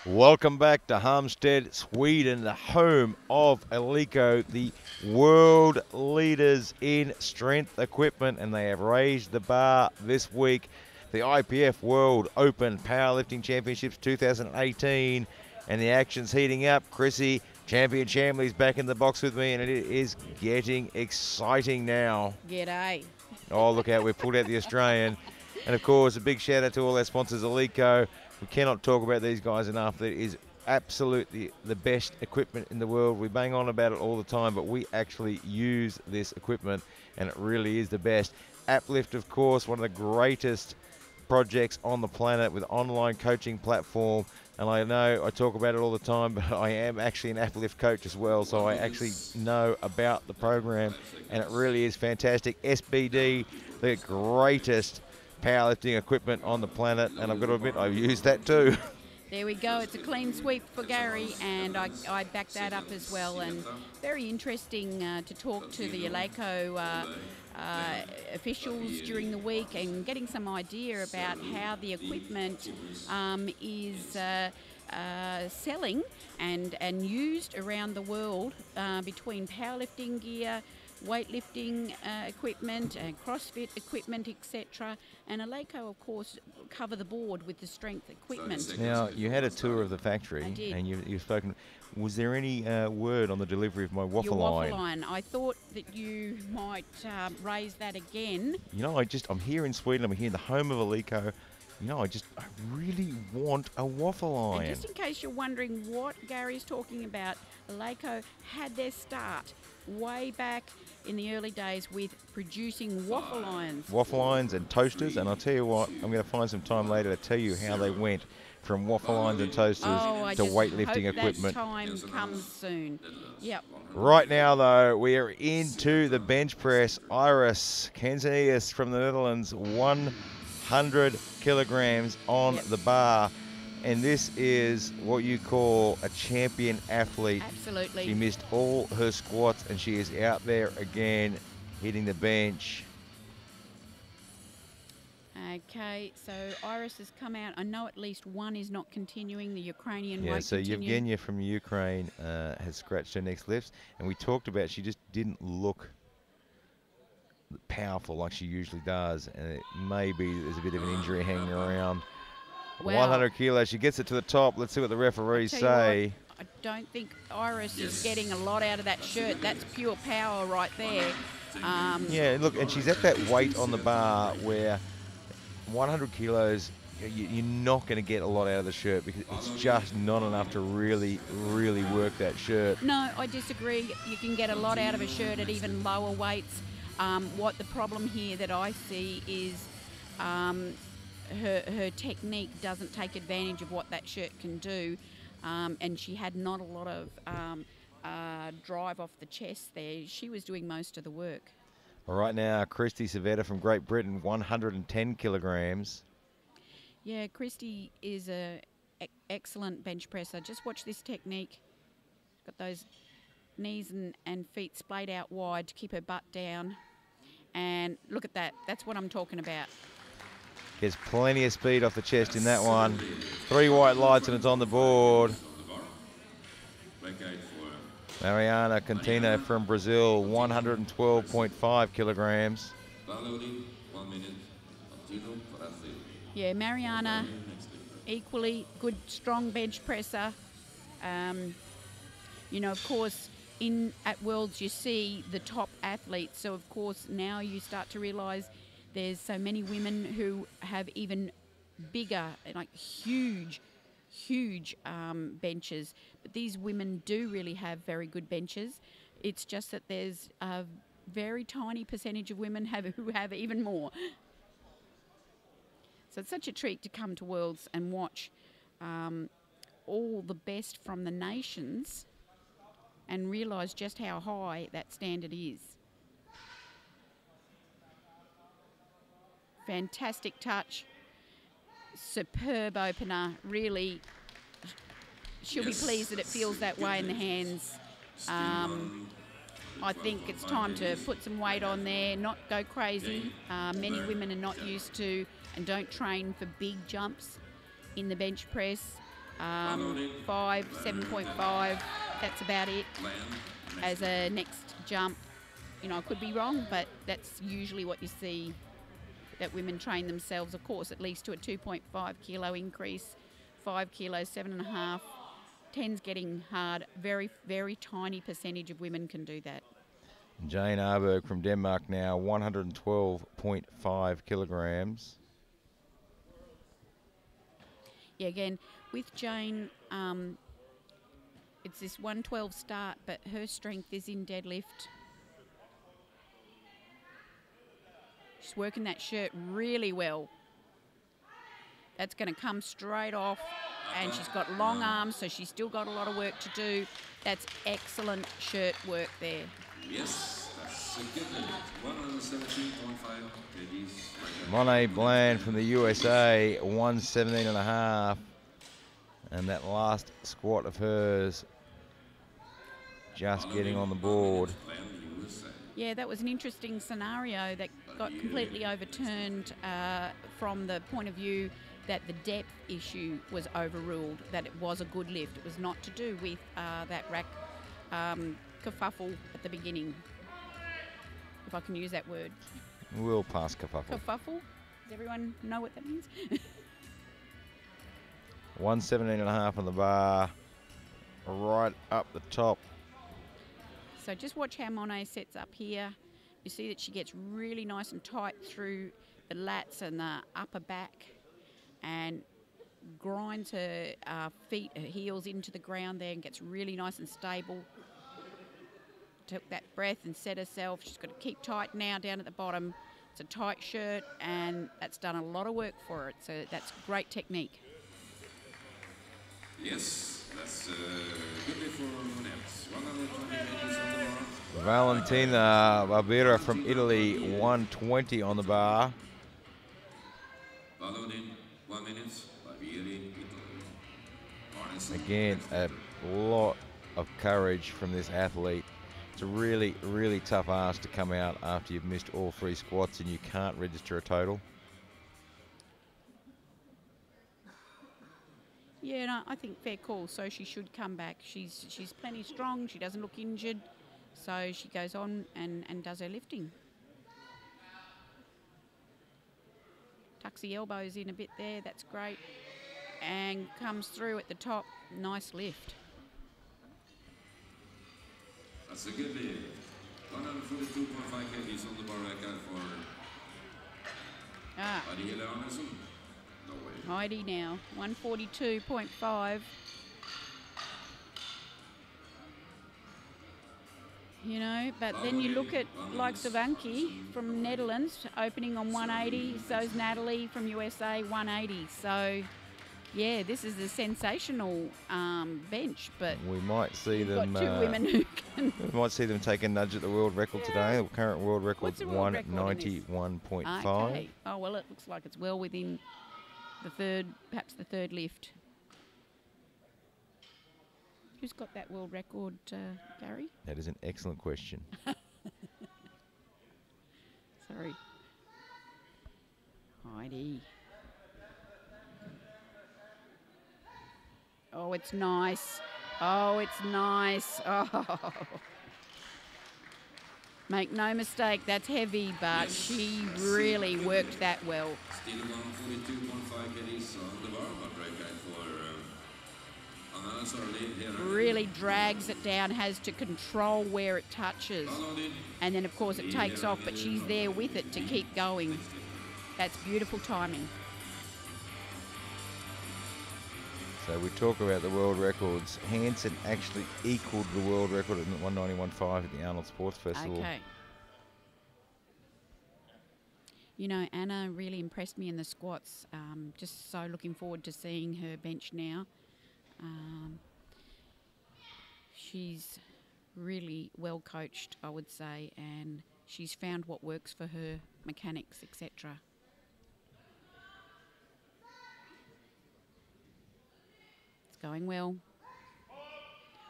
Welcome back to Halmstad, Sweden, the home of Aliko, the world leaders in strength equipment, and they have raised the bar this week. The IPF World Open Powerlifting Championships 2018, and the action's heating up. Chrissy, Champion Chamley's back in the box with me, and it is getting exciting now.
G'day.
Oh, look out, we've pulled out the Australian. And of course, a big shout out to all our sponsors, Aliko. We cannot talk about these guys enough. That is absolutely the best equipment in the world. We bang on about it all the time, but we actually use this equipment, and it really is the best. Uplift, of course, one of the greatest projects on the planet with online coaching platform. And I know I talk about it all the time, but I am actually an Uplift coach as well, so I actually know about the program, and it really is fantastic. SBD, the greatest powerlifting equipment on the planet, and I've got to admit I've used that too.
There we go. It's a clean sweep for Gary, and I back that up as well. And very interesting to talk to the Aliko officials during the week and getting some idea about how the equipment is selling and used around the world between powerlifting gear, weightlifting equipment and CrossFit equipment, etc. And Aliko, of course, cover the board with the strength equipment.
Now, you had a tour of the factory,
I did.
and you've spoken. Was there any word on the delivery of my waffle
Your waffle
line?
line. I thought that you might raise that again.
You know, I'm here in Sweden. I'm here in the home of Aliko. You know, I really want a waffle line.
And just in case you're wondering what Gary's talking about, Aliko had their start way back in the early days with producing waffle irons.
Waffle irons and toasters, and I'll tell you what, I'm going to find some time later to tell you how they went from waffle irons and toasters
I
to
just
weightlifting
hope
equipment.
that time comes soon. Yep.
Right now, though, we are into the bench press. Iris Kanzanias from the Netherlands, 100 kilograms on the bar. And this is what you call a champion athlete.
Absolutely.
She missed all her squats, and she is out there again, hitting the bench.
Okay, so Iris has come out. I know at least one is not continuing. The Ukrainian
Yeah,
won't
so
continue.
Yevgenia from Ukraine has scratched her next lifts, and we talked about she just didn't look powerful like she usually does, and maybe there's a bit of an injury hanging around.
Wow.
100 kilos, she gets it to the top. Let's see what the referees
Tell
say.
you what, I don't think Iris is getting a lot out of that shirt. That's pure power right there.
Yeah, look, and she's at that weight on the bar where 100 kilos, you're not going to get a lot out of the shirt because it's just not enough to really, really work that shirt.
No, I disagree. You can get a lot out of a shirt at even lower weights. What the problem here that I see is her technique doesn't take advantage of what that shirt can do, and she had not a lot of drive off the chest there. She was doing most of the work.
All right, now, Christy Savetta from Great Britain, 110 kilograms.
Yeah, Christy is a excellent bench presser. Just watch this technique. Got those knees and feet splayed out wide to keep her butt down. And look at that. That's what I'm talking about.
Gets plenty of speed off the chest in that one. 3 white lights and it's on the board. Mariana Contino from Brazil, 112.5 kilograms.
Yeah, Mariana, equally good, strong bench presser. You know, of course, at Worlds you see the top athletes. So, of course, now you start to realise there's so many women who have even bigger, like huge benches. But these women do really have very good benches. It's just that there's a very tiny percentage of women who have even more. So it's such a treat to come to Worlds and watch all the best from the nations and realise just how high that standard is. Fantastic touch. Superb opener. Really, she'll be pleased that it feels that way in the hands. I think it's time to put some weight on there, not go crazy. Many women are not used to and don't train for big jumps in the bench press. 5, 7.5. That's about it. As a next jump, you know, I could be wrong, but that's usually what you see, that women train themselves, of course, at least to a 2.5 kilo increase, 5 kilos, 7.5. 10's getting hard. Very, very tiny percentage of women can do that.
Jane Arberg from Denmark now, 112.5 kilograms.
Yeah, again, with Jane, it's this 112 start, but her strength is in deadlift. She's working that shirt really well. That's going to come straight off, and she's got long arms, so she's still got a lot of work to do. That's excellent shirt work there.
Yes, that's a good one. 117.5 kgs.
Monet Bland from the USA, 117.5. And that last squat of hers just getting on the board.
Yeah, that was an interesting scenario that got completely overturned from the point of view that the depth issue was overruled, that it was a good lift. It was not to do with that rack kerfuffle at the beginning, if I can use that word.
We'll pass kerfuffle.
Kerfuffle? Does everyone know what that means?
117.5 on the bar, right up the top.
So just watch how Monet sets up here. You see that she gets really nice and tight through the lats and the upper back, and grinds her feet, her heels into the ground there, and gets really nice and stable. Took that breath and set herself. She's got to keep tight now down at the bottom. It's a tight shirt, and that's done a lot of work for it. So that's great technique.
Yes, that's good day for Monets. 120 kgs on the bar.
Valentina Barbera from Italy, 120 on the bar.
Followed in 1 minute, Barbieri, Italy.
Again, a lot of courage from this athlete. It's a really, really tough ask to come out after you've missed all 3 squats and you can't register a total.
Yeah, no, I think fair call. So she should come back. She's plenty strong. She doesn't look injured. So she goes on and does her lifting. Tucks the elbows in a bit there. That's great. And comes through at the top. Nice lift.
That's a good lift. 142.5 kgs on the bar record for Adela Andersson.
Heidi now, 142.5. You know, but then you look at likes of Anki from Netherlands opening on 180. So's Natalie from USA, 180. So, yeah, this is a sensational bench. But
we might see them.
Got 2 women who can.
We might see them take a nudge at the world record today. The current world record's 191.5.
Okay. Oh well, it looks like it's well within the third, perhaps the third lift. Who's got that world record, Gary?
That is an excellent question.
Sorry. Heidi. Oh, it's nice. Oh, it's nice. Oh. Make no mistake, that's heavy, but she really worked that well.
Still 142.5 kgs on the bar, but right guy for
really drags it down, has to control where it touches. And then, of course, it takes off, but she's there with it to keep going. That's beautiful timing.
So we talk about the world records. Hansen actually equalled the world record at 191.5 at the Arnold Sports Festival.
Okay. You know, Anna really impressed me in the squats. Just so looking forward to seeing her bench now. She's really well coached, I would say, and she's found what works for her, mechanics, etc. Going well.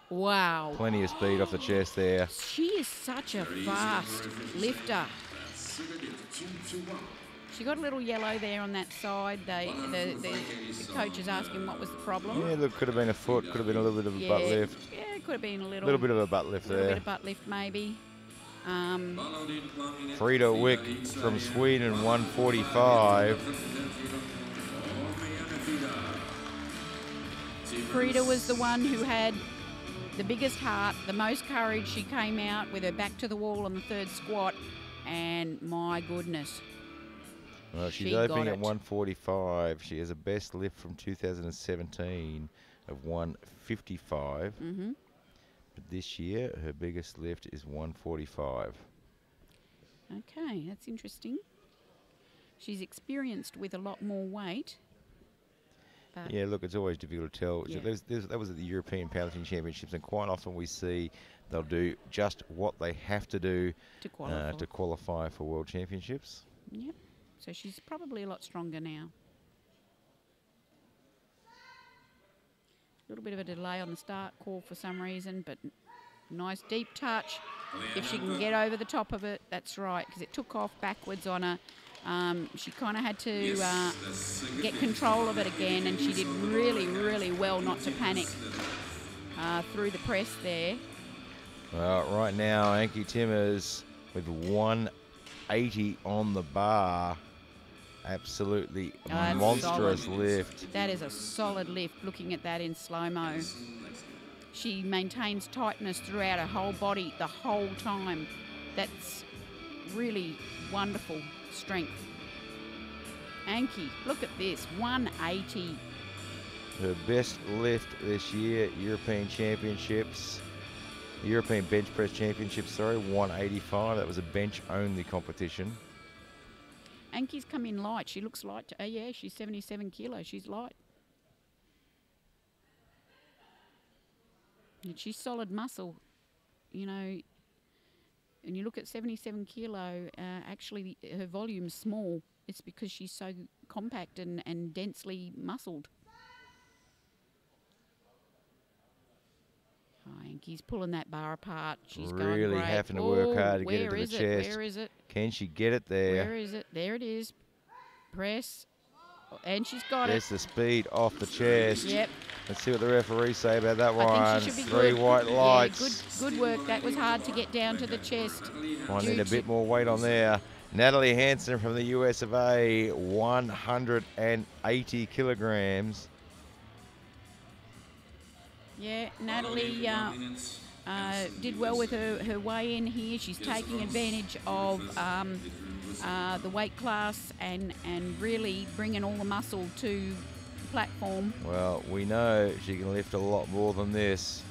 Wow.
Plenty of speed off the chest there.
She is such a fast lifter. She got a little yellow there on that side. The coach is asking what was the problem.
Yeah, look, could have been a foot, could have been a little bit of a butt lift.
Yeah, it could have been a little
bit of a butt lift there.
A little bit of butt lift maybe.
Frida Wick from Sweden, 145.
Frida was the one who had the biggest heart, the most courage. She came out with her back to the wall on the third squat, and my goodness.
Well, she's opening at 145. She has a best lift from 2017 of 155. But this year, her biggest lift is 145.
Okay, that's interesting. She's experienced with a lot more weight.
Yeah, look, it's always difficult to tell.
Yeah.
That was at the European Powerlifting Championships, and quite often we see they'll do just what they have to do to qualify for World Championships.
Yep. So she's probably a lot stronger now. A little bit of a delay on the start call for some reason, but nice deep touch. If she can get over the top of it, that's right, because it took off backwards on her. She kind of had to get control of it again, and she did really, really well not to panic through the press there.
Well, right now, Anki Timmers with 180 on the bar. Absolutely monstrous lift.
That is a solid lift, looking at that in slow-mo. She maintains tightness throughout her whole body the whole time. That's really wonderful strength. Anki, look at this, 180.
Her best lift this year, European Bench Press Championships, 185. That was a bench-only competition.
Anki's come in light. She looks light. Yeah, she's 77 kilos. She's light. And she's solid muscle, you know. And you look at 77 kilo, actually her volume's small. It's because she's so compact and densely muscled. Oh, Anki's pulling that bar apart. She's
really
going great.
having to work hard to get it to the chest.
Where is it?
Can she get it there?
Where is it? There it is. Press. And she's got
There's the speed off the chest.
Yep.
Let's see what the referees say about that one.
I think she should be
3 white lights.
Yeah, good work. That was hard to get down to the chest.
I need a bit more weight on there. Natalie Hansen from the US of A, 180 kilograms.
Yeah, Natalie did well with her weigh in here. She's taking advantage of the weight class and really bringing all the muscle to the platform.
Well, we know she can lift a lot more than this.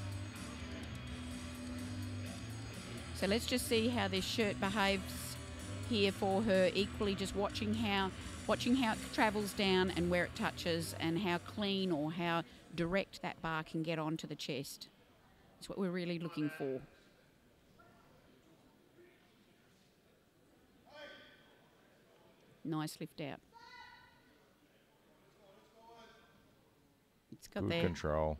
So let's just see how this shirt behaves here for her. Equally, just watching how it travels down and where it touches, and how clean or how direct that bar can get onto the chest. That's what we're really looking for. Nice lift out. It's got
good
there.
Control.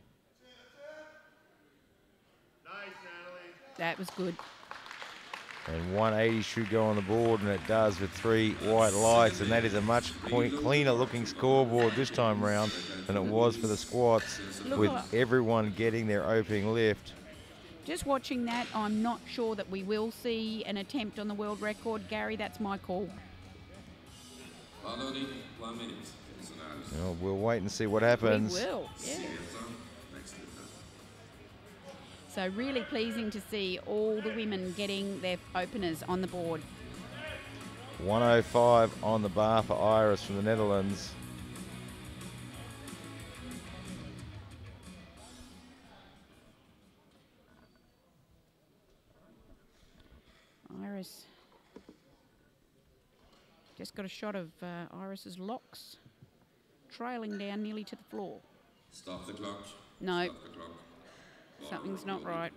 Nice, Natalie.
That was good.
And 180 should go on the board, and it does with 3 white lights, and that is a much cleaner looking scoreboard this time round than it was for the squats, with everyone getting their opening lift.
Just watching that, I'm not sure that we will see an attempt on the world record. Gary, that's my call.
Well, we'll wait and see what happens.
We will, yeah. So really pleasing to see all the women getting their openers on the board.
105 on the bar for Iris from the Netherlands.
Iris. Just got a shot of Iris's locks trailing down nearly to the floor.
Stop the clock.
No.
Stop the clock.
Something's not right.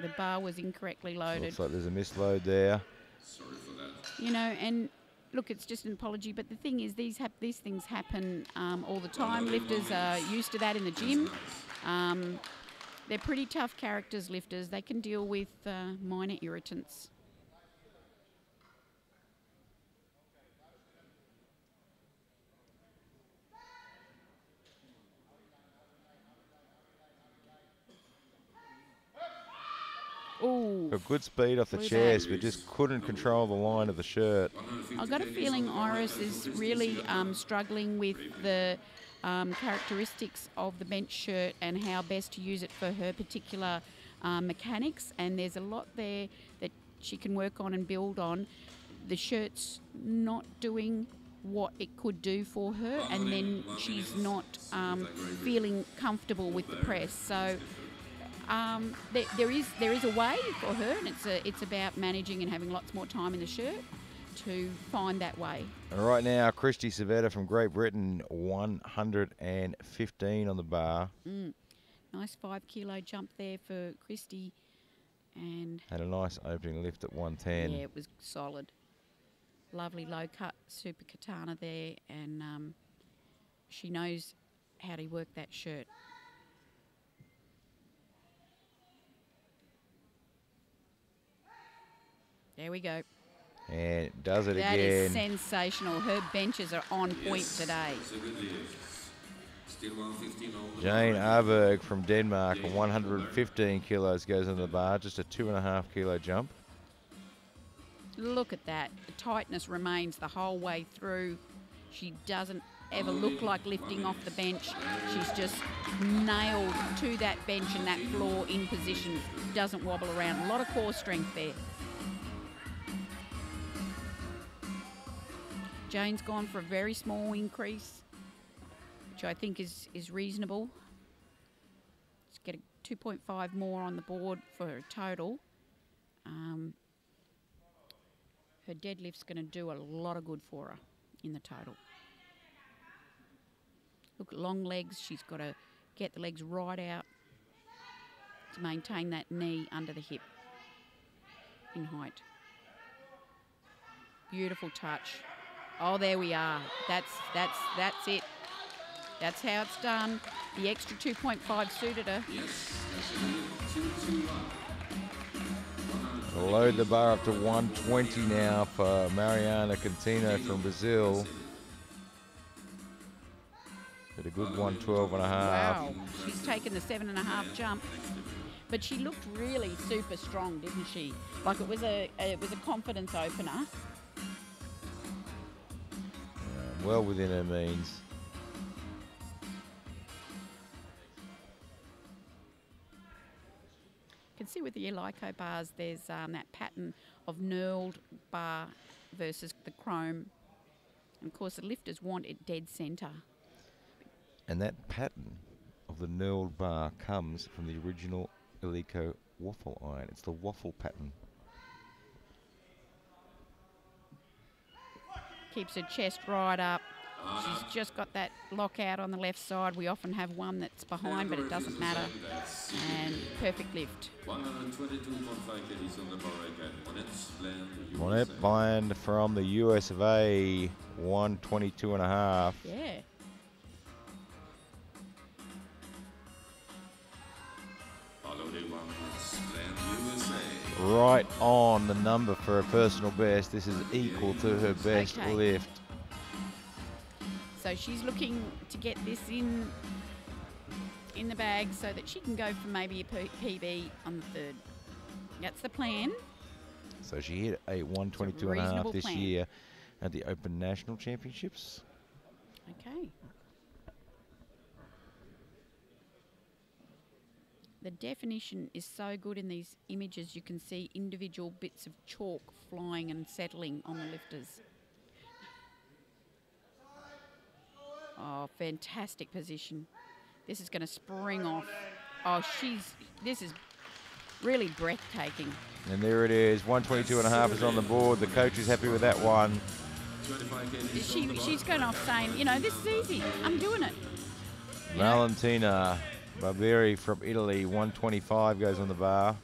The bar was incorrectly loaded.
Looks like there's a misload there.
Sorry for that.
You know, and look, it's just an apology, but the thing is, these things happen all the time. Lifters are used to that in the gym. They're pretty tough characters, lifters. They can deal with minor irritants. Ooh.
Got good speed off the
Blew
chest,
that.
but just couldn't control the line of the shirt.
I've got a feeling Iris is really struggling with the characteristics of the bench shirt and how best to use it for her particular mechanics. And there's a lot there that she can work on and build on. The shirt's not doing what it could do for her, and then she's not feeling comfortable with the press. So there is a way for her, and it's about managing and having lots more time in the shirt to find that way.
And right now, Christy Savetta from Great Britain, 115 on the bar.
Nice 5 kilo jump there for Christy, and
Had a nice opening lift at 110.
yeah, it was solid. Lovely low cut super katana there, and she knows how to work that shirt. There we go.
And does it
That
again.
is sensational. Her benches are on point today.
Still 115 on the
Jane
bar.
Arberg from Denmark, 115 kilos goes on the bar, just a 2.5 kilo jump.
Look at that. The tightness remains the whole way through. She doesn't ever look like lifting off the bench. She's just nailed to that bench and that floor in position. Doesn't wobble around. A lot of core strength there. Jane's gone for a very small increase, which I think is reasonable. Let's get a 2.5 more on the board for a total. Her deadlift's going to do a lot of good for her in the total. Look at long legs. She's got to get the legs right out to maintain that knee under the hip in height. Beautiful touch. Oh, there we are. That's it. That's how it's done. The extra 2.5 suited her.
Load the bar up to 120 now for Mariana Cantino from Brazil. Did a good 112 and a half.
Wow. She's taken the 7.5 jump. But she looked really super strong, didn't she? Like it was a confidence opener.
Well within her means.
You can see with the Elico bars, there's that pattern of knurled bar versus the chrome. And of course, the lifters want it dead centre.
And that pattern of the knurled bar comes from the original Elico waffle iron. It's the waffle pattern.
Keeps her chest right up. She's just got that lockout on the left side. We often have one that's behind, but it doesn't matter. And perfect lift.
122.5 kgs on the bar again.
Monette Bland from the US of A, 122 and a half.
Yeah.
Right on the number for a personal best. This is equal to her best
Okay.
lift.
So she's looking to get this in the bag so that she can go for maybe a PB on the third. That's the plan.
So she hit a 122 and a half
reasonable
this
plan.
year at the Open National Championships.
Okay. The definition is so good in these images. You can see individual bits of chalk flying and settling on the lifters. Oh, fantastic position. This is going to spring off. Oh, this is really breathtaking.
And there it is, 122 and a half is on the board. The coach is happy with that one.
She's going off saying, you know, this is easy. I'm doing it.
Valentina Barberi from Italy, 125 goes on the bar.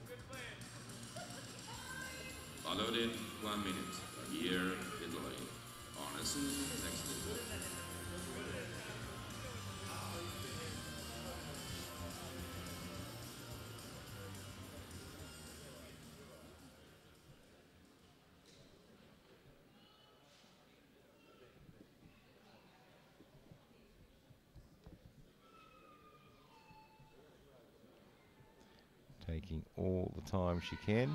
Followed in 1 minute. Here, Italy. Honestly, next to
taking all the time she can.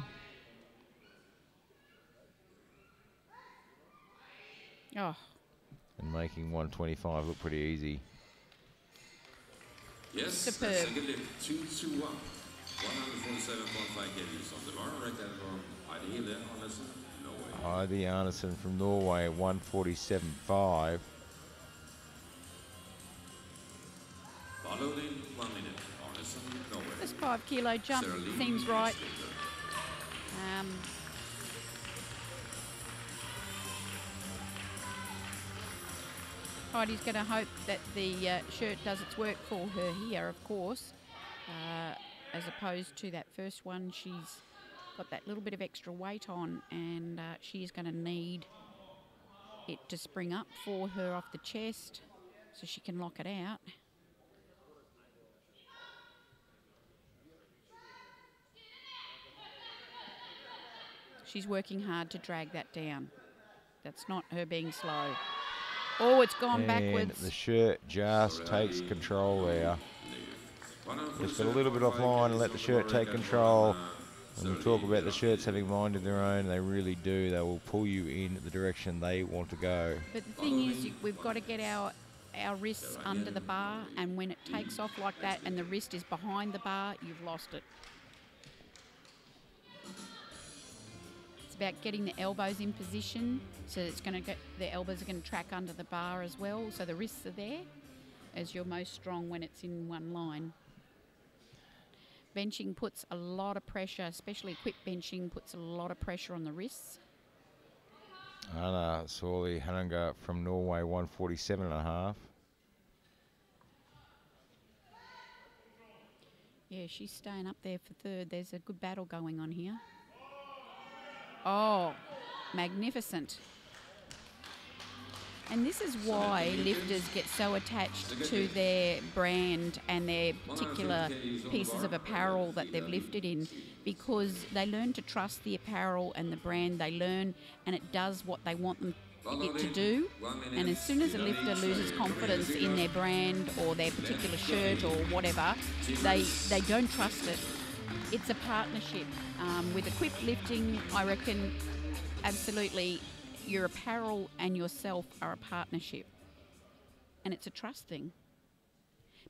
Oh,
And making 125 look pretty easy.
Yes,
Superb.
second lift, 221. 147.5 kgs on the bar. Right there from Heidi there, Andersen, Norway.
Heidi Arnesen from Norway, 147.5.
Followed in 1 minute, Andersen, Norway.
this 5 kilo jump
Sarah Lee,
seems right.
Slater.
Heidi's going to hope that the shirt does its work for her here, of course, as opposed to that first one. She's got that little bit of extra weight on, and she's going to need it to spring up for her off the chest so she can lock it out. She's working hard to drag that down. That's not her being slow. Oh, it's gone
And
backwards.
the shirt just takes control there. Just got a little bit offline and let the shirt take control. When we talk about the shirts having mind of their own, they really do. They will pull you in the direction they want to go.
But the thing is, we've got to get our wrists under the bar, and when it takes off like that and the wrist is behind the bar, you've lost it. It's about getting the elbows in position, so it's going to get, the elbows are going to track under the bar as well, so the wrists are there as you're most strong when it's in one line. Benching puts a lot of pressure, especially quick benching puts a lot of pressure on the wrists.
Anna Sorli Hanunga from Norway, 147.5.
Yeah, she's staying up there for third. There's a good battle going on here. Oh, magnificent. And this is why lifters get so attached to their brand and their particular pieces of apparel that they've lifted in, because they learn to trust the apparel and the brand. They learn, and it does what they want it to do. And as soon as a lifter loses confidence in their brand or their particular shirt or whatever, they don't trust it. It's a partnership. With equipped lifting, I reckon absolutely your apparel and yourself are a partnership. And it's a trust thing.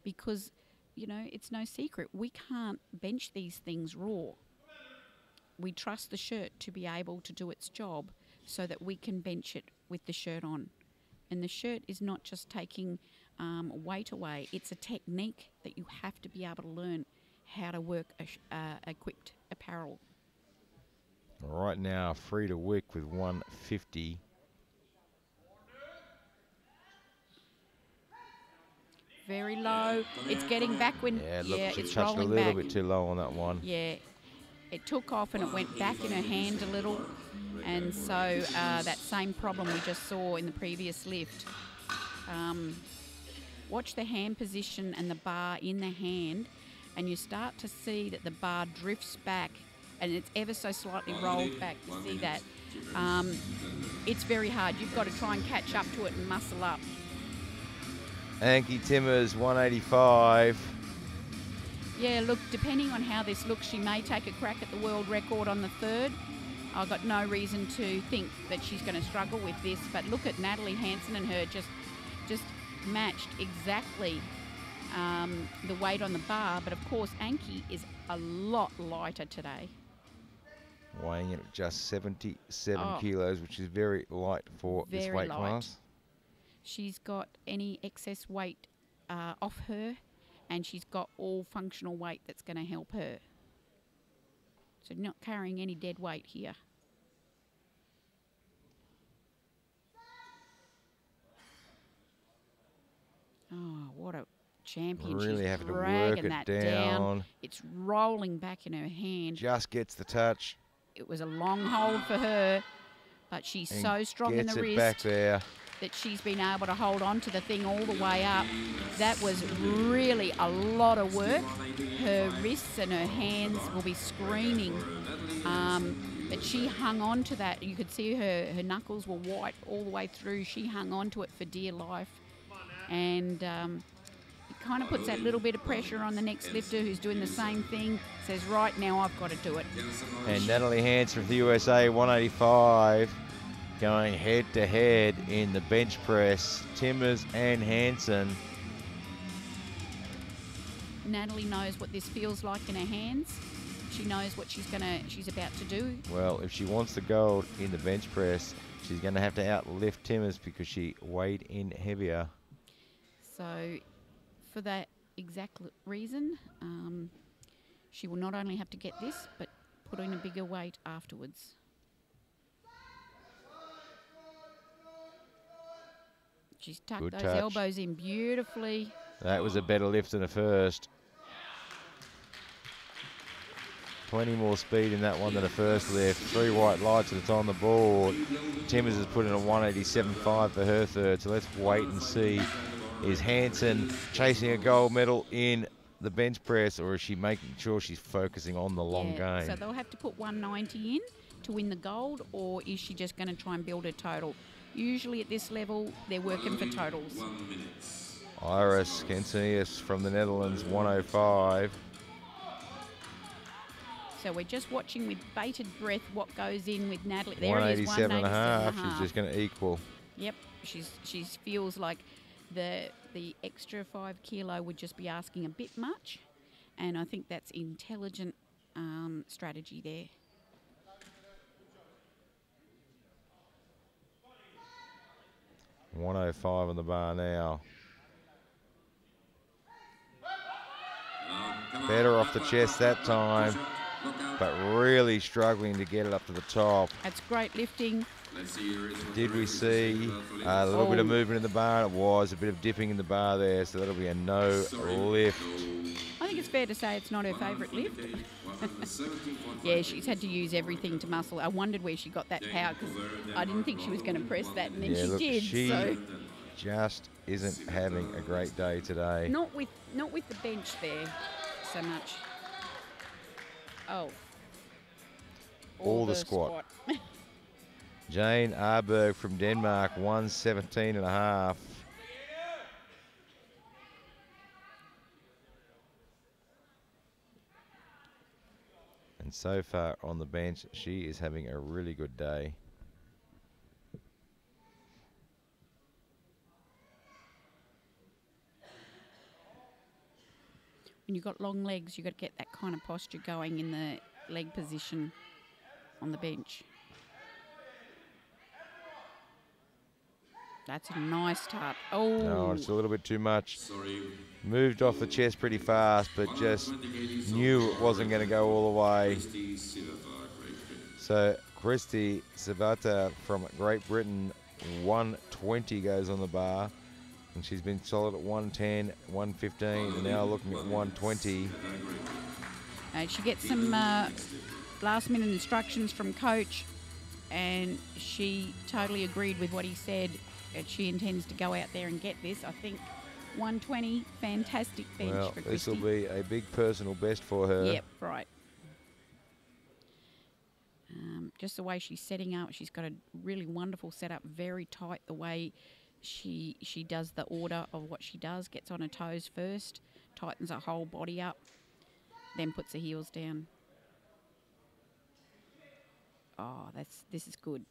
Because, you know, it's no secret. We can't bench these things raw. We trust the shirt to be able to do its job so that we can bench it with the shirt on. And the shirt is not just taking weight away. It's a technique that you have to be able to learn how to work equipped apparel.
Right now, Frida Wick with 150.
Very low. It's getting back when
She
it's
touched
rolling
a little
back.
bit too low on that one.
Yeah, it took off and it went back in her hand a little, and so that same problem we just saw in the previous lift. Watch the hand position and the bar in the hand, and you start to see that the bar drifts back, and it's ever so slightly rolled back. You see that? It's very hard. You've got to try and catch up to it and muscle up.
Anki Timmers, 185.
Yeah, look, depending on how this looks, she may take a crack at the world record on the third. I've got no reason to think that she's going to struggle with this, but look at Natalie Hansen and her just matched exactly the weight on the bar. But of course, Anki is a lot lighter today.
Weighing in at just 77 kilos, which is very light for this
Very
weight
light.
class.
She's got any excess weight off her, and she's got all functional weight that's going to help her. So not carrying any dead weight here. Oh, what a champion.
Really
She's
having to work
dragging
it
that
down.
It's rolling back in her hand.
Just gets the touch.
It was a long hold for her, but she's
And
so strong in the
gets it
wrist
back there.
that she's been able to hold on to the thing all the way up. That was really a lot of work. Her wrists and her hands will be screaming. But she hung on to that. You could see her knuckles were white all the way through. She hung on to it for dear life. And it kind of puts that little bit of pressure on the next lifter who's doing the same thing. Says, right, now I've got to do it.
And Natalie Hanson for the USA, 185, going head-to-head in the bench press. Timmers and Hanson.
Natalie knows what this feels like in her hands. She knows what she's about to do.
Well, if she wants the gold in the bench press, she's going to have to outlift Timmers because she weighed in heavier.
So, for that exact reason, she will not only have to get this, but put in a bigger weight afterwards. She's tucked
Good
those
touch.
elbows in beautifully.
That was a better lift than the first. Plenty more speed in that one than the first lift. 3 white lights and it's on the board. Timmers has put in a 187.5 for her third, so let's wait and see. Is Hanson chasing a gold medal in the bench press, or is she making sure she's focusing on the long game?
So they'll have to put 190 in to win the gold, or is she just going to try and build a total? Usually at this level, they're working for totals.
Iris Cancinius from the Netherlands, 105.
So we're just watching with bated breath what goes in with Natalie. There it is,
187.5. She's just going to equal.
Yep, she feels like the extra 5 kilo would just be asking a bit much, and I think that's intelligent strategy there.
$105 on the bar now. Better off the chest that time, but really struggling to get it up to the top.
That's great lifting.
Did we see a little bit of movement in the bar? It was a bit of dipping in the bar there, so that'll be a no lift.
I think it's fair to say it's not her favourite lift. Yeah, she's had to use everything to muscle. I wondered where she got that power, because I didn't think she was going to press that, and then she
look,
did.
She
so
just isn't having a great day today.
not with the bench there so much. Oh.
All the squat. Jane Arberg from Denmark, 117.5. And so far on the bench, she is having a really good day.
When you've got long legs, you've got to get that kind of posture going in the leg position on the bench. That's a nice tap. Oh.
No, it's a little bit too much. Moved off the chest pretty fast, but just knew it wasn't going to go all the way. So Christy Sabata from Great Britain, 120 goes on the bar. And she's been solid at 110, 115, and now looking at 120.
She gets some last-minute instructions from coach, and she totally agreed with what he said. She intends to go out there and get this. I think 120, fantastic bench for Christy.
This will be a big personal best for her.
Yep, right. Just the way she's setting up, she's got a really wonderful setup, very tight the way she does the order of what she does. Gets on her toes first, tightens her whole body up, then puts her heels down. Oh, this is good.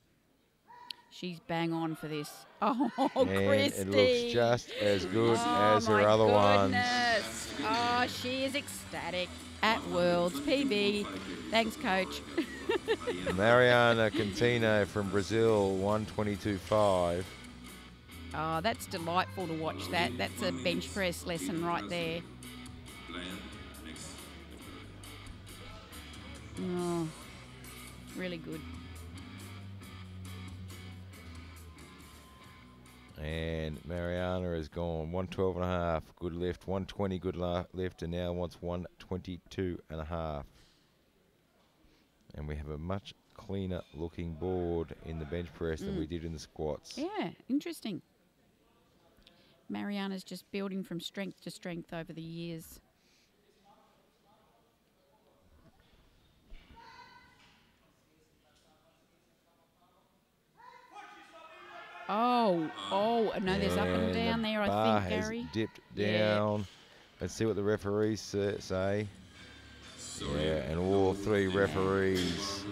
She's bang on for this. Oh,
and
Christy.
It looks just as good as her other ones.
Oh, she is ecstatic at Worlds. PB. Thanks, coach.
Mariana Cantino from Brazil, 122.5.
Oh, that's delightful to watch that. That's a bench press lesson right there. Oh, really good.
And Mariana has gone 112.5, good lift, 120 good lift, and now wants 122.5. And we have a much cleaner looking board in the bench press than we did in the squats.
Yeah, interesting. Mariana's just building from strength to strength over the years. Oh, Oh, no, there's up and down there, I think, Gary.
Has dipped down. Let's see what the referees say. Yeah, and all three referees,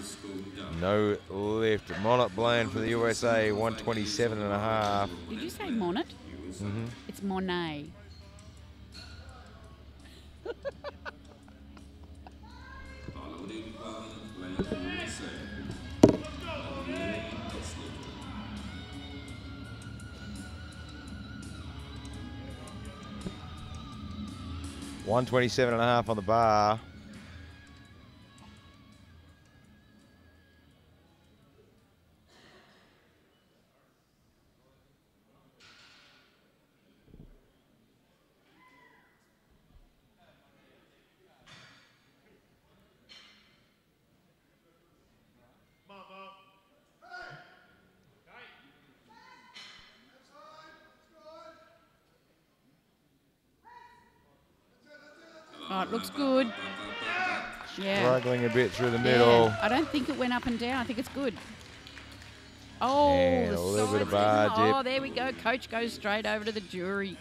no lift. Monnet Bland for the USA, 127.5.
Did you say Monnet?
Mm-hmm.
It's Monet.
$127.5 on the bar.
Oh, it looks good. Yeah.
Struggling a bit through the middle.
Yeah. I don't think it went up and down. I think it's good. Oh,
And
the
a little bit of
sides.
bar dip.
Oh, there we go. Coach goes straight over to the jury.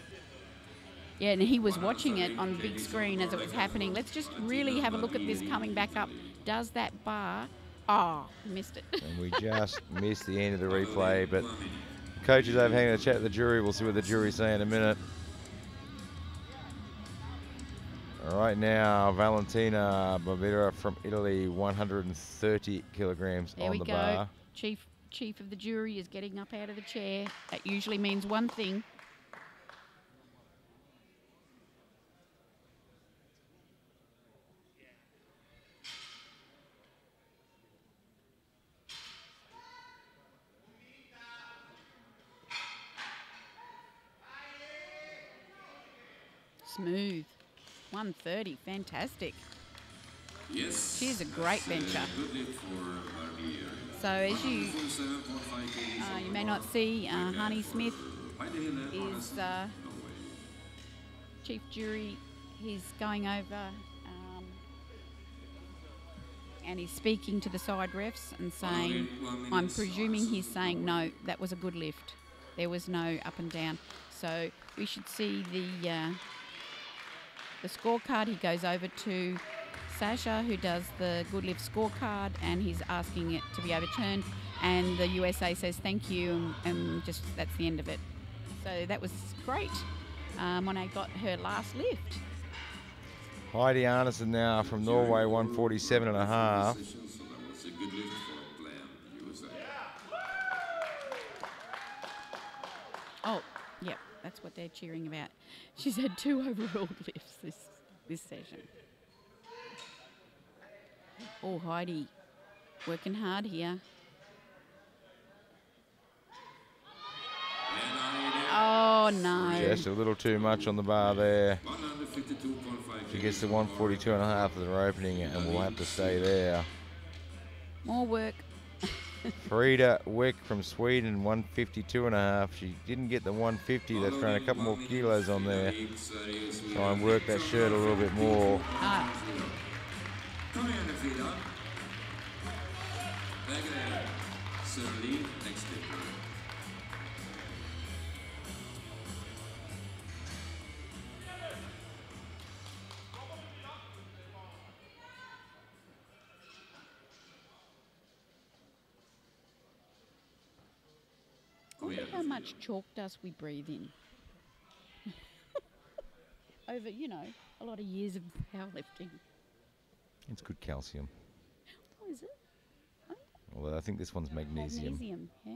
Yeah, and he was watching it on the big screen as it was happening. Let's just really have a look at this coming back up. Does that bar... Oh, missed it.
And we just missed the end of the replay, but the coach is over having a chat with the jury. We'll see what the jury's saying in a minute. Right now, Valentina Barbera from Italy, 130 kilograms
There
on
we
the
go.
bar.
Chief of the jury is getting up out of the chair. That usually means one thing. Smooth. 130, fantastic.
Yes.
She's a great bencher.
Good lift for Barbera.
So as you
147.5 kg.
you may not see, Hani Smith is chief jury. He's going over and he's speaking to the side refs and saying, I'm presuming he's saying, no, that was a good lift. There was no up and down. So we should see the scorecard. He goes over to Sasha, who does the good lift scorecard, and he's asking it to be overturned. And the USA says thank you, and just that's the end of it. So that was great. Monet got her last lift.
Heidi Arneson now from Norway, 147.5.
So that was a good lift for Bland, USA.
Oh, yeah, that's what they're cheering about. She's had 2 overall lifts this session. Oh, Heidi, working hard here. Oh, no.
Just a little too much on the bar there.
152.5
She gets to 142.5 of her opening, and we'll have to stay there.
More work.
Frida Wick from Sweden, 152.5. She didn't get the 150. That's thrown a couple more kilos on there. Try and work that shirt a little bit more.
Kom igen nu, Frida. Lägger det. Sörli, next step.
I wonder how much chalk dust we breathe in. Over, a lot of years of powerlifting.
It's good calcium.
Oh, is it? Oh,
Although I think this one's magnesium.
magnesium, yeah.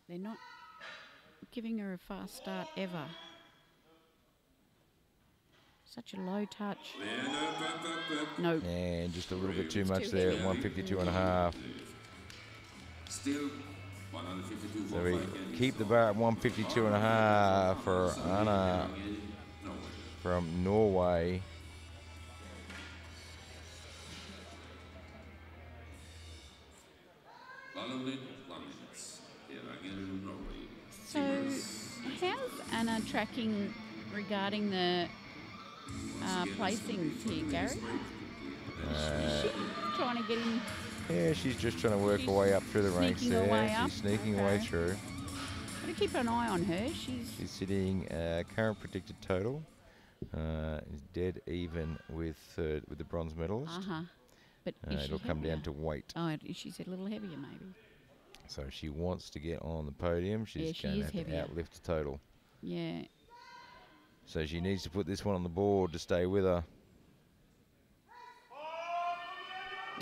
They're not giving her a fast start ever. Such a low touch. No.
And just a little bit too much
too
there at
heavy.
152.5.
Still 152.5
So we
kg.
keep the bar at 152.5 for Anna from Norway.
So, how's Anna tracking regarding the placings here, Gary? Is she trying to get in?
Yeah, she's just trying to work her way up through the ranks
Sneaking her
there.
way up.
She's sneaking her way
Okay.
through.
Gotta keep an eye on her.
She's sitting current predicted total is dead even with the bronze medalist.
But is she
it'll come
heavier?
down to weight.
Oh, she's a little heavier maybe.
So if she wants to get on the podium, she's
She
going to
is
have to
heavier.
outlift the total.
Yeah.
So she needs to put this one on the board to stay with her.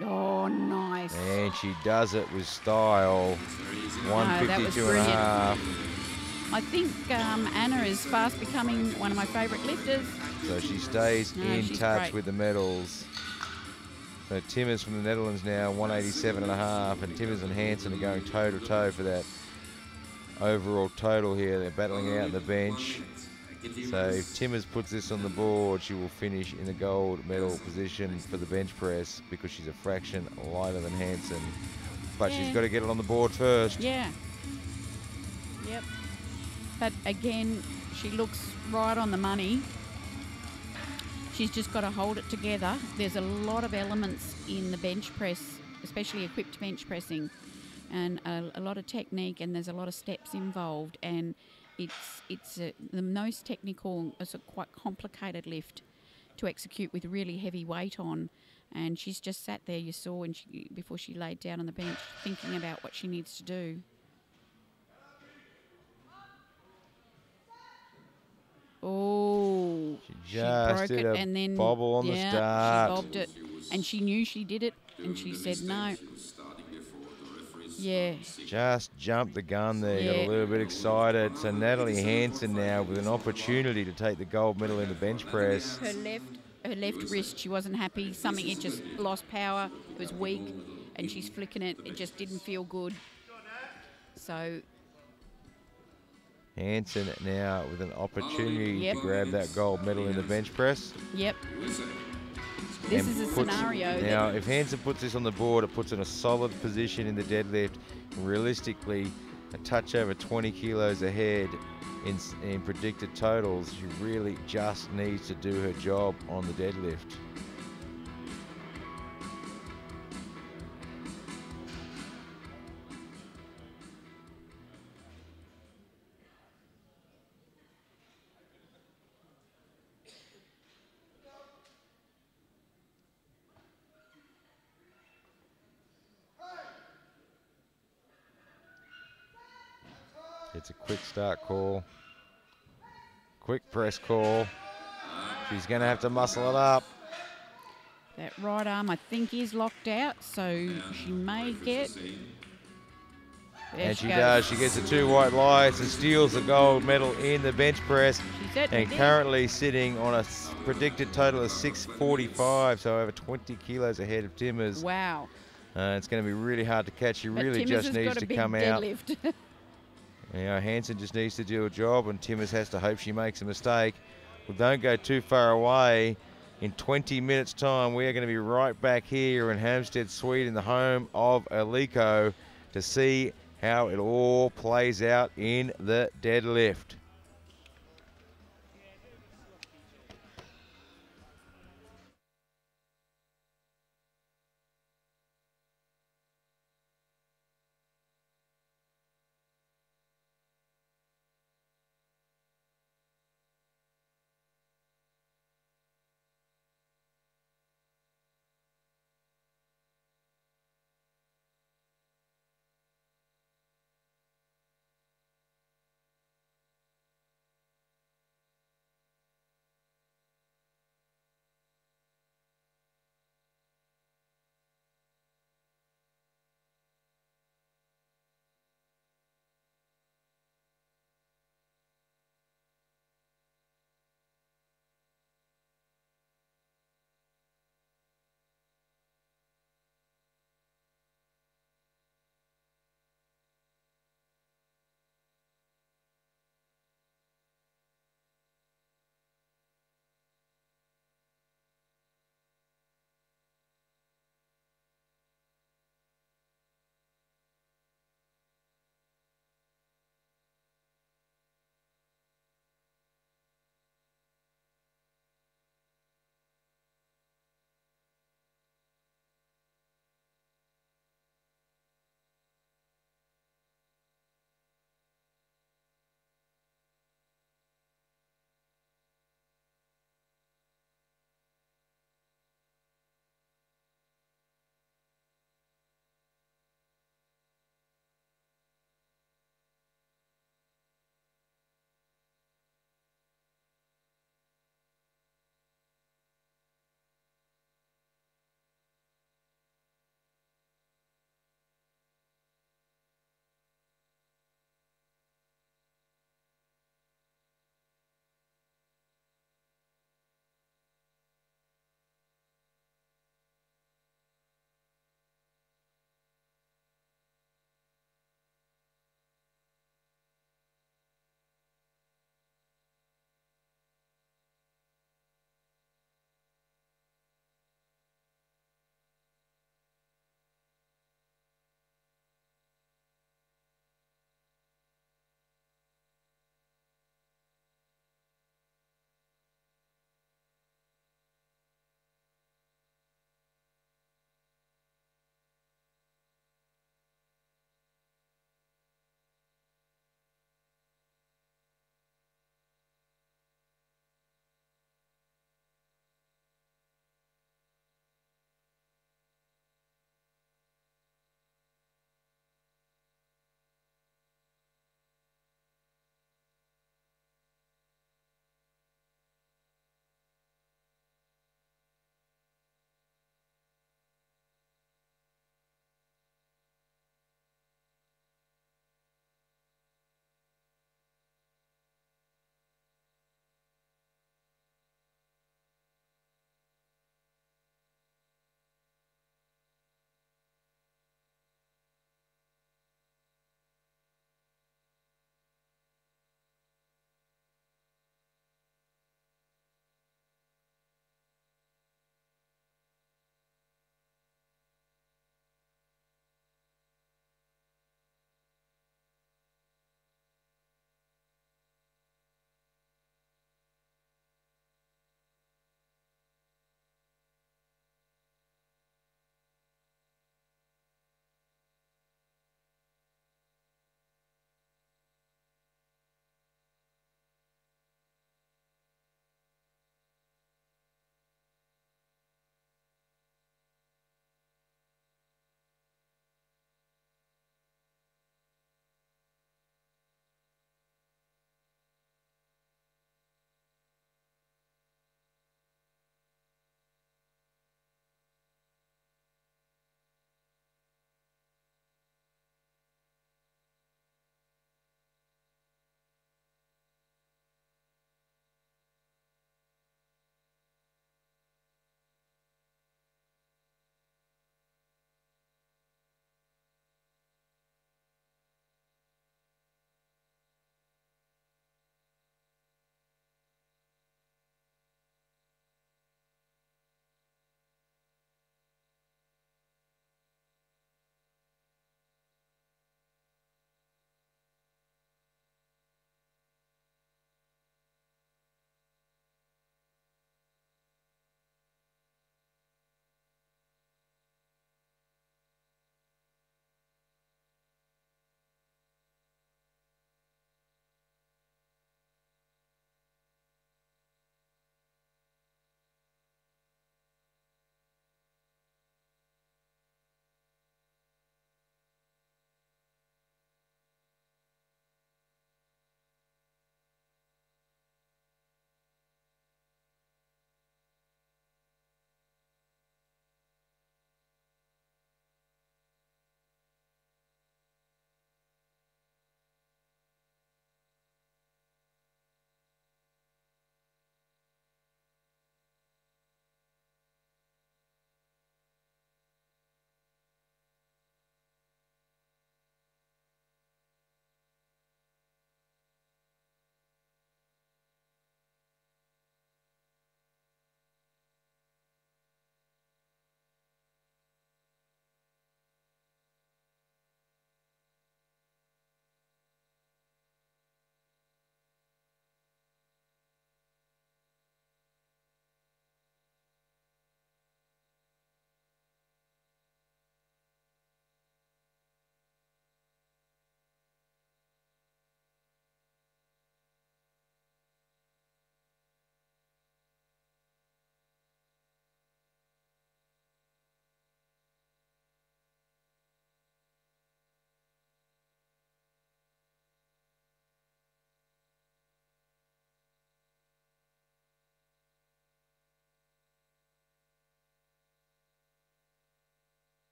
Oh, nice.
And she does it with style.
that was
152 and a half.
I think Anna is fast becoming one of my favourite lifters.
So she stays in
she's
touch
great.
with the medals. So Timmers from the Netherlands now, 187 and a half, and Timmers and Hansen are going toe to toe for that overall total here. They're battling out on the bench. So if Timmers puts this on the board, she will finish in the gold medal position for the bench press because she's a fraction lighter than Hansen. But she's got to get it on the board first.
Yeah. Yep. But again, she looks right on the money. She's just got to hold it together. There's a lot of elements in the bench press, especially equipped bench pressing, and a lot of technique, and there's a lot of steps involved, and it's the most technical, it's a quite complicated lift to execute with really heavy weight on. And she's just sat there, you saw, and before she laid down on the bench, thinking about what she needs to do. Oh,
she broke
it, and then
bobble on the start.
She bobbed it, and she knew she did it, and she said no. Yeah.
Just jumped the gun there, got a little bit excited. So Natalie Hansen now with an opportunity to take the gold medal in the bench press.
Her left wrist, she wasn't happy. Something, it just lost power. It was weak, and she's flicking it. It just didn't feel good. So
Hansen now with an opportunity to grab that gold medal in the bench press.
Yep. This is a scenario.
Now, if Hansen puts this on the board, it puts her in a solid position in the deadlift. Realistically, a touch over 20 kilos ahead in predicted totals. She really just needs to do her job on the deadlift. It's a quick start call. Quick press call. She's going to have to muscle it up.
That right arm, I think, is locked out, so she may get...
And she does. She gets the 2 white lights and steals the gold medal in the bench press. And currently sitting on a predicted total of 645, so over 20 kilos ahead of Timmers.
Wow.
It's going to be really hard to catch. She really just needs to come out. You know, Hansen just needs to do a job, and Timmers has to hope she makes a mistake. Well, don't go too far away. In 20 minutes' time, we are going to be right back here in Hampstead, Sweden, the home of Aliko, to see how it all plays out in the deadlift.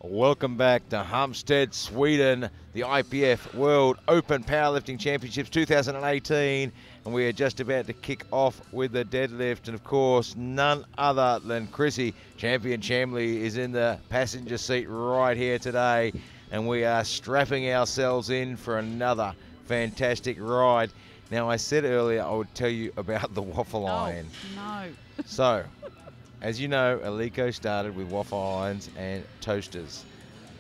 Welcome back to Halmstad, Sweden, the IPF World Open Powerlifting Championships 2018. And we are just about to kick off with the deadlift. And of course, none other than Chrissy, Champion Chamley, is in the passenger seat right here today. And we are strapping ourselves in for another fantastic ride. Now, I said earlier I would tell you about the waffle iron.
No.
So, as you know, Alico started with waffle irons and toasters.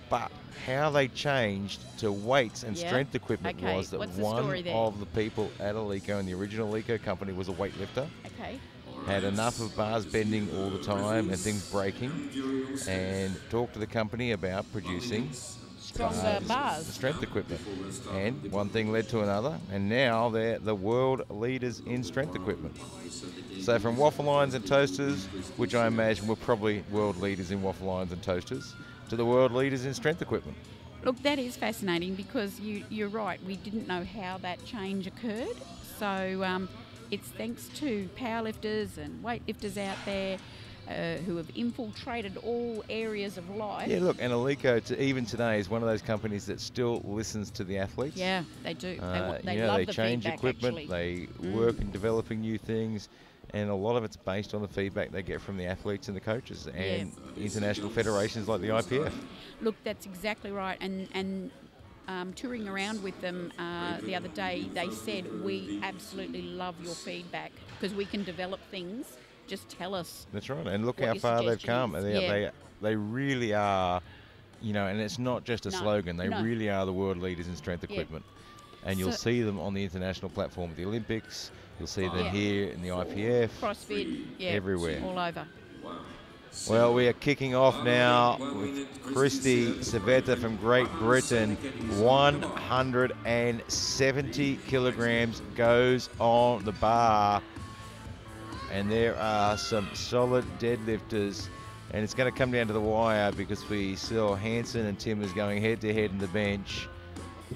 But how they changed to weights and strength equipment was that one of the people at Alico, and the original Alico company, was a weightlifter.
Okay.
Had enough of bars bending all the time and things breaking, and talked to the company about producing
Stronger bars.
strength equipment. And one thing led to another, and now they're the world leaders in strength equipment. So from waffle irons and toasters, which I imagine were probably world leaders in waffle irons and toasters, to the world leaders in strength equipment.
Look, that is fascinating because you're right. We didn't know how that change occurred. So it's thanks to powerlifters and weightlifters out there who have infiltrated all areas of life.
Yeah, look, and Alico, even today, is one of those companies that still listens to the athletes.
Yeah, they do. They
you know,
love
they
the
change
feedback,
equipment,
actually.
they work in developing new things, and a lot of it's based on the feedback they get from the athletes and the coaches and international federations like the IPF.
Look, that's exactly right. And touring around with them the other day, they said, we absolutely love your feedback because we can develop things. Just tell us.
That's right, and look how far they've come. They really are, you know, and it's not just a slogan. They really are the world leaders in strength equipment. And you'll see them on the international platform at the Olympics. You'll see them here in the IPF.
CrossFit,
everywhere.
All over.
Well, we are kicking off now with Christy Savetta from Great Britain. 170 kilograms goes on the bar. And there are some solid deadlifters, and it's going to come down to the wire because we saw Hansen and Timmers going head-to-head in the bench.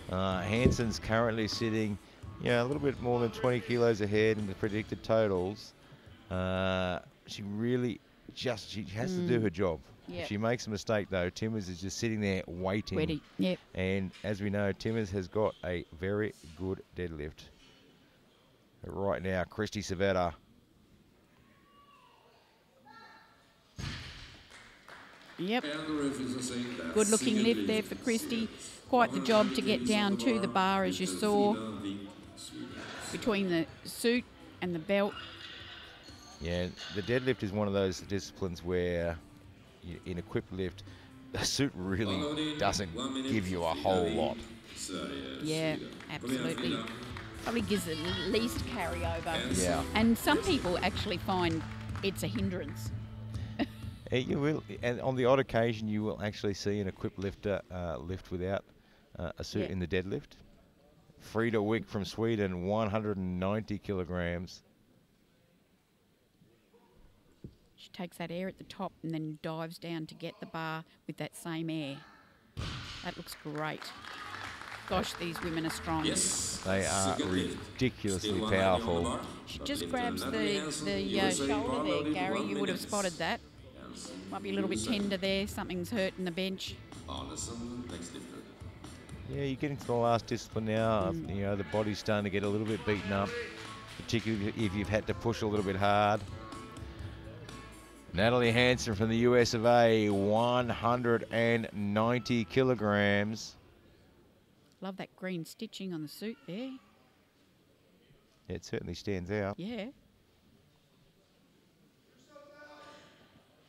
Hansen's currently sitting, a little bit more than 20 kilos ahead in the predicted totals. She really she has to do her job. If she makes a mistake, though, Timmers is just sitting there waiting.
Ready. Yep.
And as we know, Timmers has got a very good deadlift. But right now, Christy Savetta.
Yep. Good looking lift there for Christy. Quite the job to get down to the bar, as you saw, between the suit and the belt.
Yeah, the deadlift is one of those disciplines where in equipped lift, the suit really doesn't give you a whole lot.
Yeah, absolutely. Probably gives it the least carryover.
Yeah.
And some people actually find it's a hindrance.
You will, and on the odd occasion, you will actually see an equipped lifter lift without a suit in the deadlift. Frida Wick from Sweden, 190 kilograms.
She takes that air at the top and then dives down to get the bar with that same air. That looks great. Gosh, these women are strong.
Yes.
They are ridiculously powerful.
She just grabs the shoulder there, Gary. You would have spotted that. Might be a little bit tender there. Something's hurt in the bench.
Yeah, you're getting to the last discipline now. The body's starting to get a little bit beaten up, particularly if you've had to push a little bit hard. Natalie Hansen from the US of A, 190 kilograms.
Love that green stitching on the suit there.
It certainly stands out.
Yeah.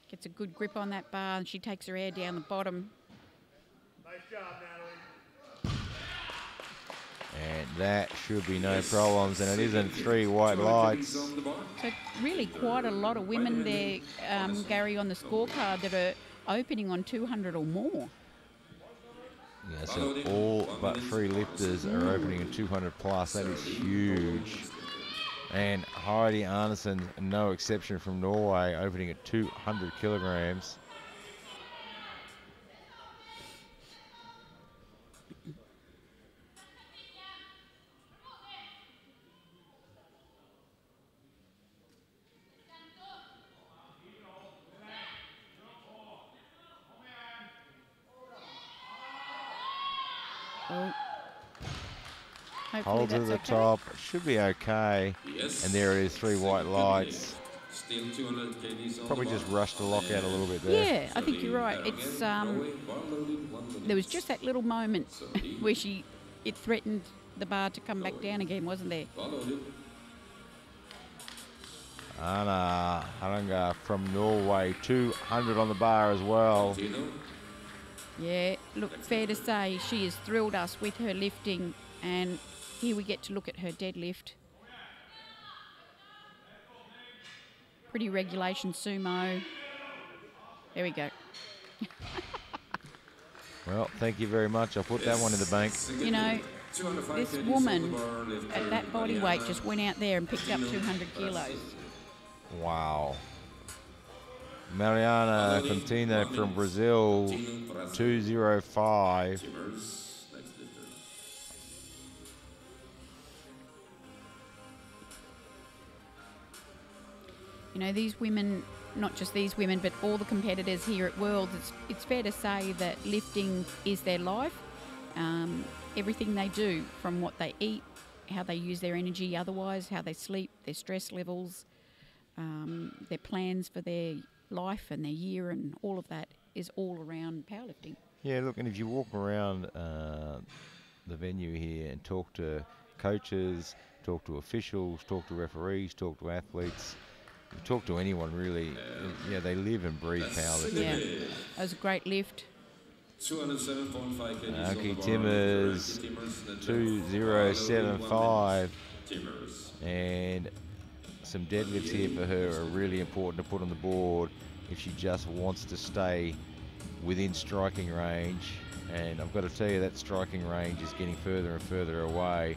Gets a good grip on that bar and she takes her air down the bottom.
Nice job, Natalie.
And that should be no problems, and it isn't 3 white lights.
So really quite a lot of women there, Gary, on the scorecard that are opening on 200 or more.
Yeah, so all but 3 lifters are opening at 200 plus. That is huge. And Heidi Arnesen, no exception from Norway, opening at 200 kilograms.
Oh. Hopefully
Hold to
that's
the
okay.
top. Should be okay.
Yes.
And there it is, 3 white lights.
Still 200 kgs on
Probably
the
just
bar.
rushed the lockout a little bit there.
Yeah, I think you're right.
Again,
It's
Norway, bar loaded, 1 minute.
there was just that little moment
30.
where it threatened the bar to come back down again, wasn't there?
Bar loaded.
Anna Haranga from Norway, 200 on the bar as well.
Tino.
Yeah, look, fair to say she has thrilled us with her lifting, and here we get to look at her deadlift. Pretty regulation sumo. There we go.
Well, thank you very much. I'll put that one in the bank.
You know, this woman at that body weight just went out there and picked up 200 kilos.
Wow. Mariana Contino from Brazil, 205.
You know, these women, not just these women, but all the competitors here at Worlds, it's fair to say that lifting is their life. Everything they do, from what they eat, how they use their energy otherwise, how they sleep, their stress levels, their plans for their life and their year, and all of that is all around powerlifting.
Yeah, look, and if you walk around the venue here and talk to coaches, talk to officials, talk to referees, talk to athletes, talk to anyone really, yeah, they live and breathe powerlifting.
Yeah, that was a great lift.
207.5 kgs.
Aki Timmers, 2075. And some deadlifts here for her are really important to put on the board if she just wants to stay within striking range. And I've got to tell you, that striking range is getting further and further away.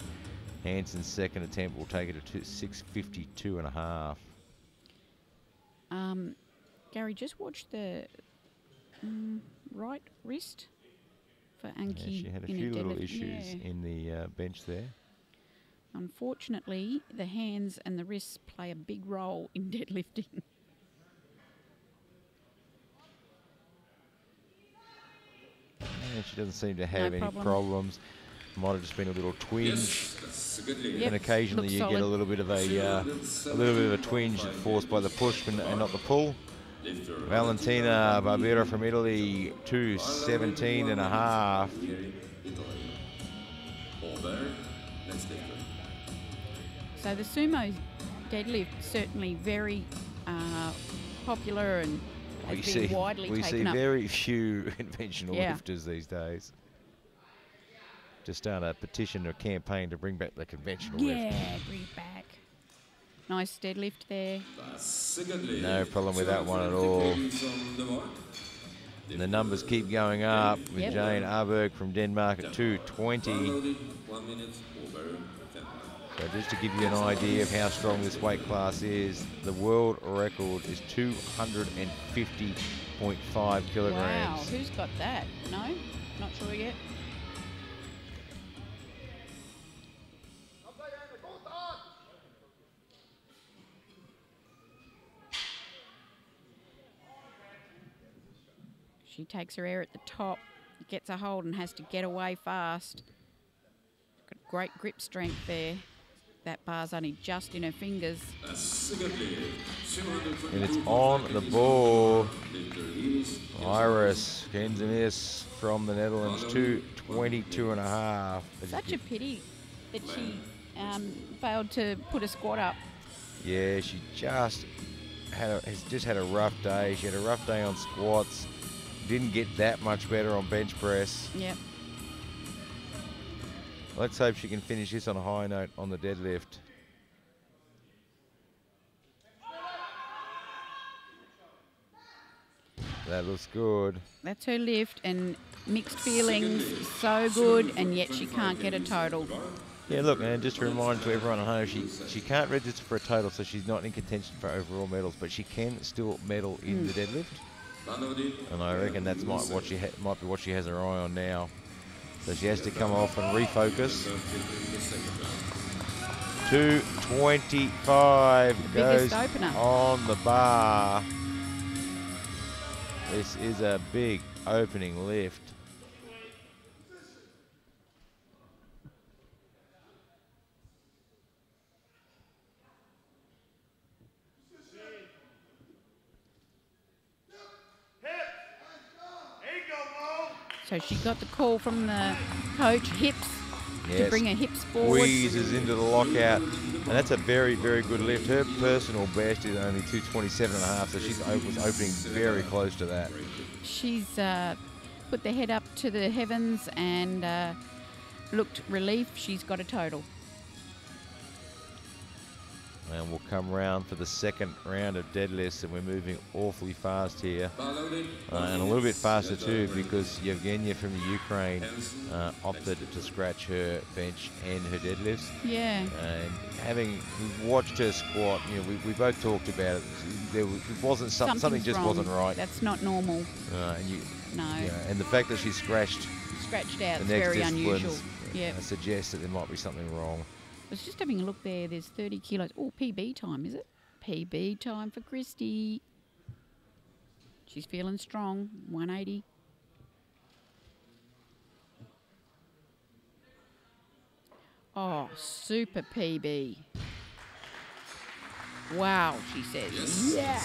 Hanson's second attempt will take it to 652.5.
Gary, just watch the right wrist for Anki.
Yeah, she had a
in
few little
deadlift.
issues
Yeah.
in the bench there.
Unfortunately, the hands and the wrists play a big role in deadlifting.
And she doesn't seem to have any
problem.
problems. Might have just been a little twinge.
Yes, that's a good lead.
Yep,
And occasionally
looks
you
solid.
get a little bit of a twinge forced by the push and not the pull. Valentina Barbera from Italy, 217.5.
So the sumo deadlift certainly very popular and has been widely
we
taken
see
up.
very few conventional
Yeah.
lifters these days. To start a petition or campaign to bring back the conventional lift.
Yeah, bring it back. Nice deadlift there.
No problem with that one at all. And the numbers keep going up with
Yep.
Jane Arberg from Denmark at 220. So just to give you an idea of how strong this weight class is, the world record is 250.5 kilograms.
Wow, who's got that? No, not sure yet. She takes her air at the top, gets a hold and has to get away fast. Got great grip strength there. That bar's only just in her fingers.
And it's on the ball. Iris Kenzenis from the Netherlands, 222.5.
Such a pity that she failed to put a squat up.
Yeah, she has just had a rough day. She had a rough day on squats. Didn't get that much better on bench press.
Yep.
Let's hope she can finish this on a high note on the deadlift. That looks good.
That's her lift, and mixed feelings, so good, and yet she can't get a total.
Yeah, look, and just a reminder to everyone at home, she can't register for a total, so she's not in contention for overall medals, but she can still medal in the deadlift. And I reckon that's might be what she has her eye on now. So she has to come off and refocus. 225 goes
Biggest opener.
on the bar. This is a big opening lift.
So she got the call from the coach, hips, to bring her hips forward.
Squeezes into the lockout, and that's a very, very good lift. Her personal best is only 227.5, so she was opening very close to that.
She's put the head up to the heavens and looked relief. She's got a total.
And we'll come round for the second round of deadlifts, and we're moving awfully fast here. And a little bit faster too, because Yevgenia from the Ukraine opted to scratch her bench and her deadlifts.
Yeah.
And having watched her squat, you know, we both talked about it. It wasn't something just
wrong.
wasn't right.
That's not normal. No.
Yeah, and the fact that she scratched
Scratched out is very unusual. Yeah.
Suggests that there might be something wrong.
I was just having a look there. There's 30 kilos. Oh, PB time, is it? PB time for Christy. She's feeling strong. 180. Oh, super PB. Wow, she says. Yeah.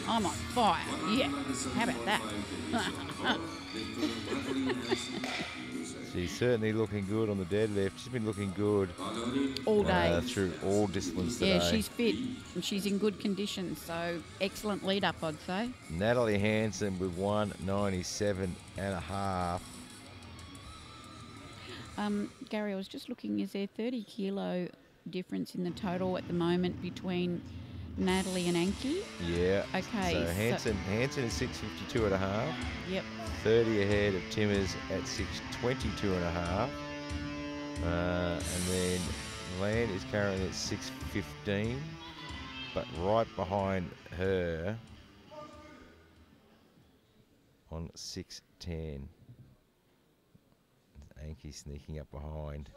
I'm on fire. Yeah. How about that?
She's certainly looking good on the deadlift. She's been looking good
all day.
Through all disciplines today.
Yeah, she's fit and she's in good condition. So excellent lead up, I'd say.
Natalie Hansen with 197.5.
Gary, I was just looking. Is there 30 kilo difference in the total at the moment between Natalie and Anki?
Yeah.
Okay.
So Hansen is 652.5.
Yep.
30 ahead of Timmers at 622.5. And then Land is currently at 615, but right behind her on 610. Anki sneaking up behind.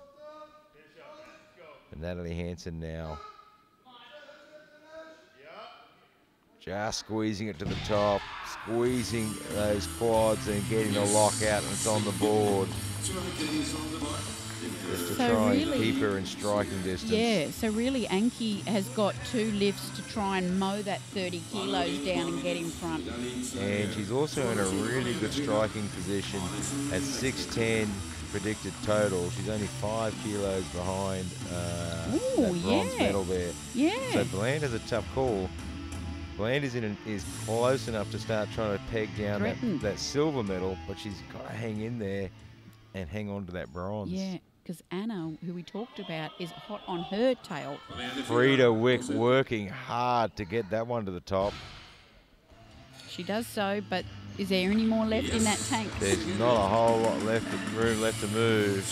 But Natalie Hansen now just squeezing it to the top, squeezing those quads and getting a lockout, and it's on the board. Just to try and keep her in striking distance.
Yeah, so really Anki has got 2 lifts to try and mow that 30 kilos down and get in front.
And she's also in a really good striking position at 610 predicted total. She's only 5 kilos behind that bronze medal there.
Yeah.
So Bland has a tough call. Bland is close enough to start trying to peg down that silver medal, but she's got to hang in there and hang on to that bronze.
Yeah, because Anna, who we talked about, is hot on her tail.
Frida Wick working hard to get that one to the top.
She does so, but is there any more left in that tank?
There's not a whole lot room left to move.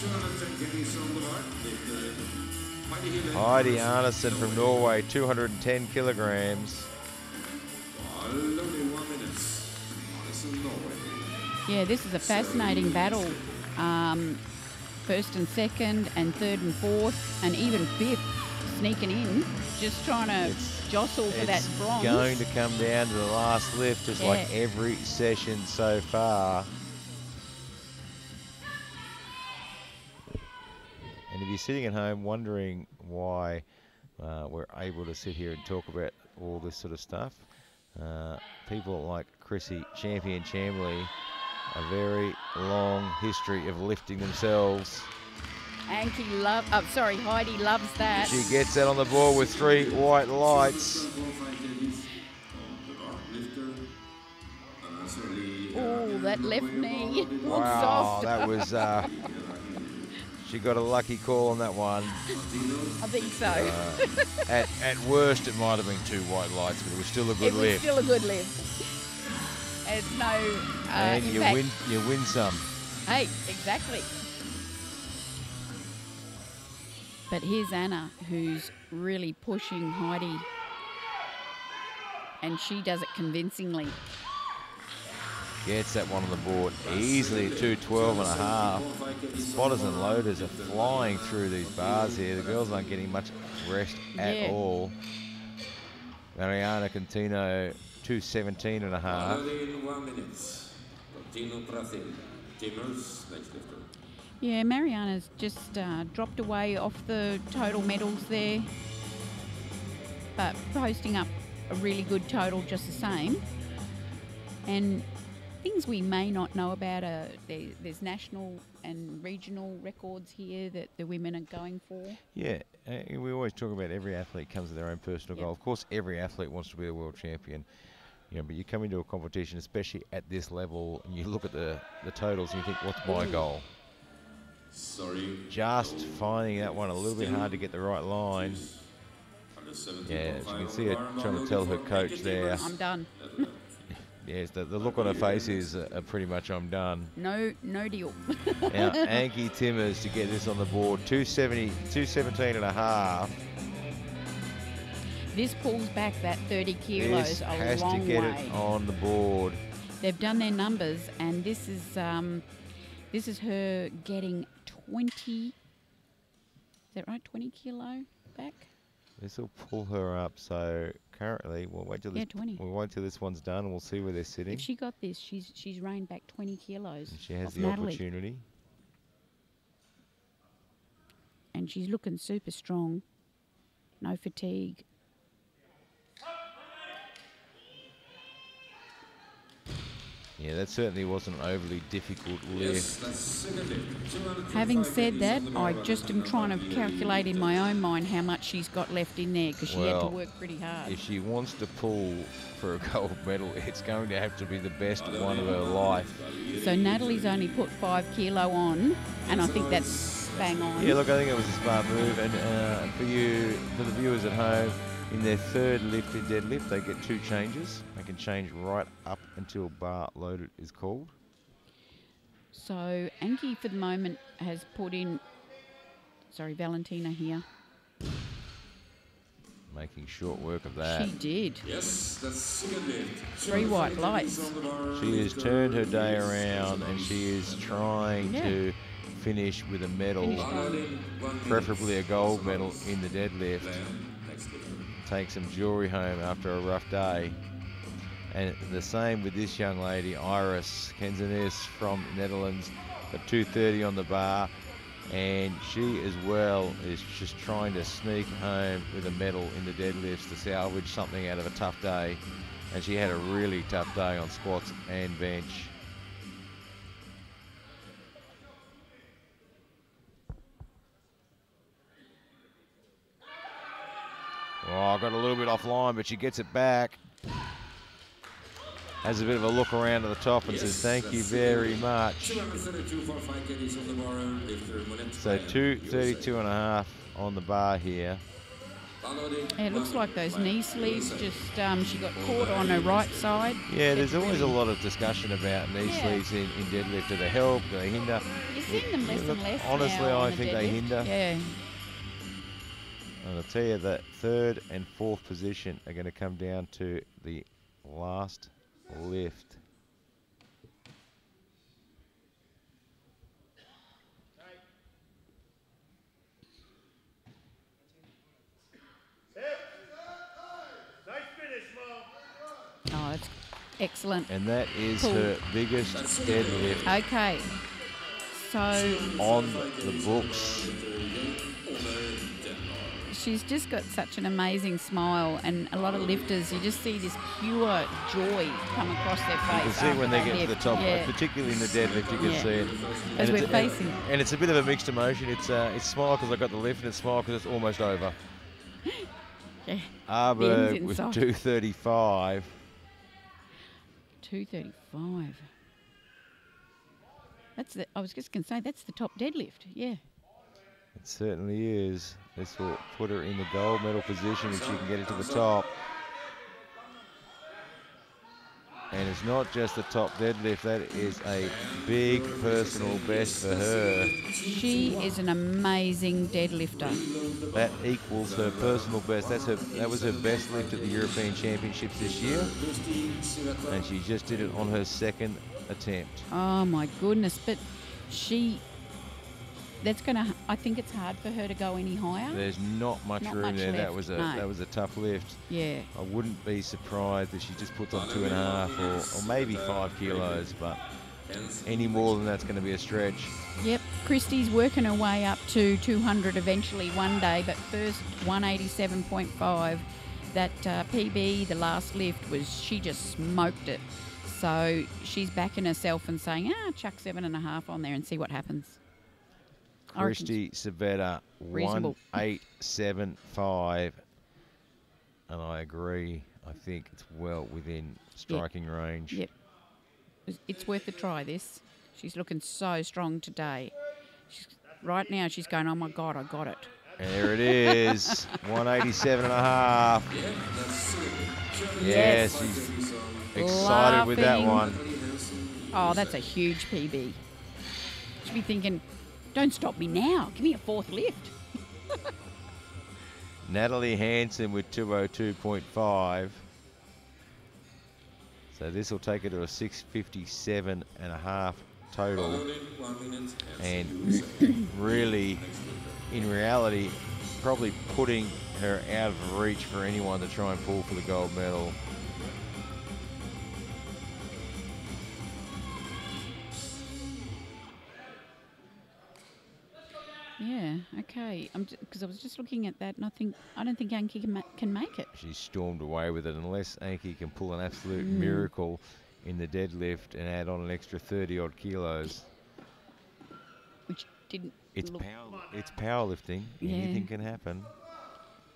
Heidi Arneson from Norway, 210 kilograms.
Yeah, this is a fascinating battle. First and second and third and fourth and even fifth sneaking in, just trying to jostle for that bronze.
It's going to come down to the last lift, just like every session so far. And if you're sitting at home wondering why we're able to sit here and talk about all this sort of stuff, people like Chrissy Champion Chamberlain, a very long history of lifting themselves.
Heidi loves that.
She gets that on the board with 3 white lights.
Oh, that left knee.
Wow, that was... she got a lucky call on that one.
I think so.
At worst, it might have been 2 white lights, but it was still a good lift.
It was still a good lift. It's no
and
impact.
you win some.
Hey, exactly. But here's Anna, who's really pushing Heidi. And she does it convincingly.
Gets that one on the board easily at 212.5. Spotters and loaders are flying through these bars here. The girls aren't getting much rest at all. Mariana Contino, 217.5.
Yeah, Mariana's just dropped away off the total medals there, but posting up a really good total just the same. And things we may not know about are there's national and regional records here that the women are going for.
Yeah, we always talk about every athlete comes with their own personal goal. Of course, every athlete wants to be a world champion. You know, but you come into a competition, especially at this level, and you look at the totals and you think, what's my goal?
Sorry.
Just finding that one a little bit hard to get the right line. Yeah, as you can see her trying to tell her coach there.
I'm done.
Yes, the look on her face is pretty much I'm done.
No deal.
Now, Anki Timmers to get this on the board, 217 and a half.
This pulls back that 30 kilos
This
a
has
long
to get
way.
it on the board.
They've done their numbers, and this is her getting 20. Is that right? 20 kilo back.
This will pull her up. So currently, we'll wait till this.
20.
We'll wait till this one's done, and we'll see where they're sitting.
If she got this, she's reined back 20 kilos.
And she has
off
the
Natalie.
opportunity.
And she's looking super strong. No fatigue.
Yeah, that certainly wasn't an overly difficult lift.
Having said that, I just am trying to calculate in my own mind how much she's got left in there because she had to
Well,
work pretty hard.
If she wants to pull for a gold medal, it's going to have to be the best one of her life.
So Natalie's only put 5 kilo on, and I think that's bang on.
Yeah, look, I think it was a smart move. And for the viewers at home, in their third lift in deadlift, they get 2 changes. They can change right up until bar loaded is called.
So Anki, for the moment, has put in... Sorry, Valentina here.
Making short work of that.
She did.
Yes, that's second lift.
3 white lights.
She has turned her day around and she is trying to finish with a medal, preferably a gold medal in the deadlift. Take some jewelry home after a rough day. And the same with this young lady, Iris Kenzenis from Netherlands, at 230 on the bar. And she as well is just trying to sneak home with a medal in the deadlifts to salvage something out of a tough day. And she had a really tough day on squats and bench. Oh, got a little bit offline, but she gets it back. Has a bit of a look around at the top and says, thank you very much. So 232 and a half on the bar here.
It looks like those knee sleeves just, she got caught on her right side.
Yeah, there's always a lot of discussion about knee sleeves in deadlift. Do they help? Do they hinder?
You're seeing them less and less
honestly,
now on
I
the
think they
deadlift.
hinder.
Yeah.
And I'll tell you that 3rd and 4th position are going to come down to the last lift.
Nice finish, Mom.
Oh, that's excellent.
And that is
Cool.
her biggest deadlift
Okay. So
on the books.
she's just got such an amazing smile, and a lot of lifters, you just see this pure joy come across their face.
You can see when they
after
get to the
lift.
top,
Yeah.
particularly in the deadlift, you can
Yeah.
see it.
As we're facing.
And it's a bit of a mixed emotion. It's smile because I got the lift, and it's smile because it's almost over.
Yeah.
Arberg
in
with
sight.
235.
235. I was just going to say, that's the top deadlift. Yeah.
It certainly is. This will put her in the gold medal position if she can get it to the top. And it's not just the top deadlift, that is a big personal best for her.
She is an amazing deadlifter.
That equals her personal best. That was her best lift at the European Championships this year. And she just did it on her 2nd attempt.
Oh my goodness, but I think it's hard for her to go any higher.
There's not much
Not
room
much
there.
left,
That was a tough lift.
Yeah.
I wouldn't be surprised if she just puts on 2.5 or maybe 5 kilos, but any more than that's going to be a stretch.
Yep, Christy's working her way up to 200 eventually one day, but first 187.5. That PB, the last lift, she just smoked it. So she's backing herself and saying, chuck 7.5 on there and see what happens.
Christy Savetta,
reasonable.
1.875. And I agree. I think it's well within striking range.
Yep. It's worth a try, this. She's looking so strong today. Right now, she's going, oh, my God, I got it.
And there it is, 187.5. Yeah, she's excited with that one.
Oh, that's a huge PB. She'll be thinking, don't stop me now. Give me a fourth lift.
Natalie Hansen with 202.5. So this will take her to a 657.5 total. And really, in reality, probably putting her out of reach for anyone to try and pull for the gold medal.
Yeah, okay. Because I was just looking at that, and I don't think Anki can make it.
She's stormed away with it unless Anki can pull an absolute miracle in the deadlift and add on an extra 30-odd kilos.
Which didn't.
It's powerlifting.
Yeah.
Anything can happen.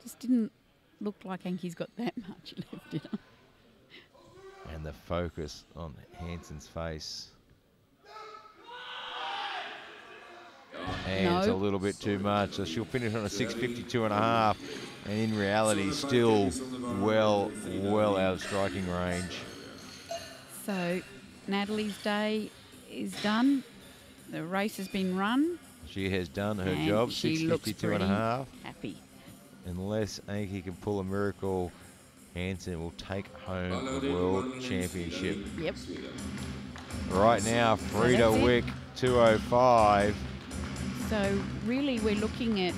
Just didn't look like Anki's got that much left in her.
And the focus on Hansen's face. And it's a little bit too much. So she'll finish on a 652.5. And in reality, still well out of striking range.
So Natalie's day is done. The race has been run.
She has done her job,
she looks
652.5.
Happy.
Unless Anki can pull a miracle, Hansen will take home the World Championship.
Yep.
Right now, Frida Wick, 205.
So really we're looking at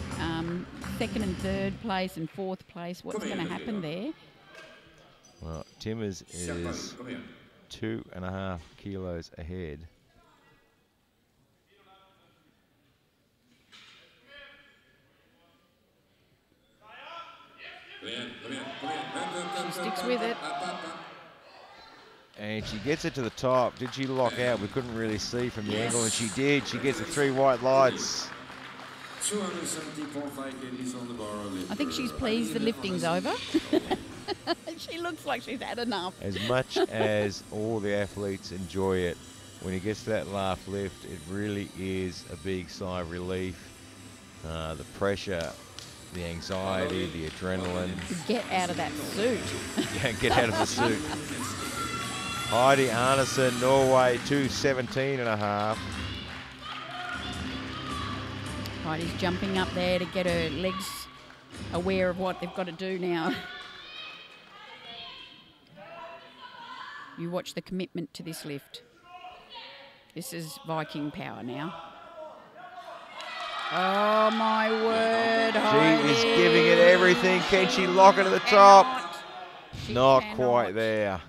second and third place and fourth place. What's going to happen there?
Well, Timmers is 2.5 kilos ahead.
She sticks with it.
And she gets it to the top. Did she lock out? We couldn't really see from the angle, and she did. She gets the 3 white lights.
270.5 kgs on the bar.
I think she's pleased the lifting's over. She looks like she's had enough.
As much as all the athletes enjoy it, when he gets to that last lift, it really is a big sigh of relief. The pressure, the anxiety, the adrenaline.
Get out of that suit.
Yeah, get out of the suit. Heidi Arneson, Norway, 217.5.
Heidi's jumping up there to get her legs aware of what they've got to do now. You watch the commitment to this lift. This is Viking power now. Oh, my word, Heidi.
She is giving it everything. Can she lock it at the top? Not quite there.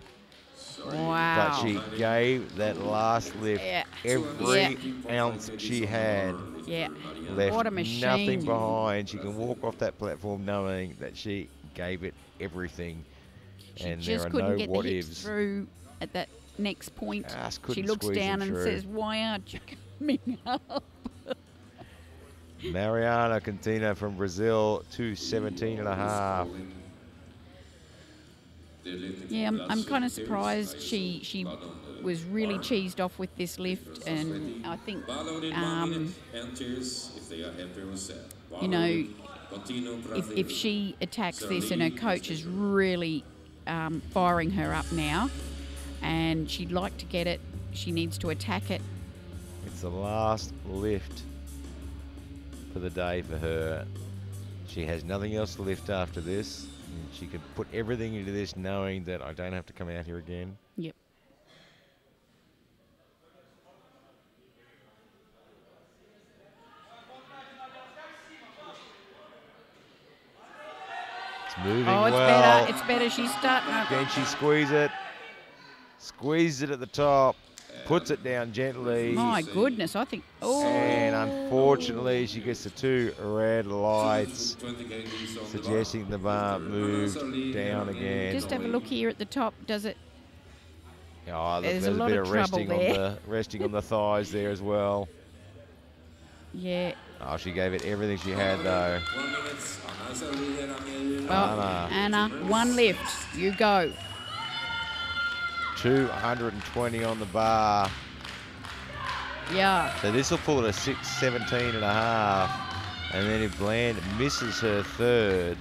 Wow.
But she gave that last lift every ounce she had.
Yeah.
Left
What a machine.
nothing behind. She can walk off that platform knowing that she gave it everything. And
She just
there are
couldn't
no
get
what
the hips
ifs.
through at that next point.
Just
She
couldn't
looks
squeeze
down
them
and
through.
says, why aren't you coming up?
Mariana Cantina from Brazil, 217.5.
Yeah, I'm kind of surprised she was really cheesed off with this lift, and I think, you know, if she attacks this and her coach is really firing her up now, and she'd like to get it, she needs to attack it.
It's the last lift for the day for her. She has nothing else to lift after this. She could put everything into this knowing that I don't have to come out here again.
Yep.
It's moving
It's
well.
better. It's better. She's starting up.
Can she squeeze it? Squeeze it at the top. Puts it down gently.
My goodness, I think. Oh.
And unfortunately, she gets the 2 red lights, suggesting the bar moved down again.
Just have a look here at the top. Does it?
Oh, look,
There's
there's
a lot
bit
of
of
trouble
resting on the thighs there as well.
Yeah.
Oh, she gave it everything she had though.
Well, Anna, one lift. You go.
220 on the bar.
Yeah.
So this will pull it a 617 and a half. And then if Bland misses her third,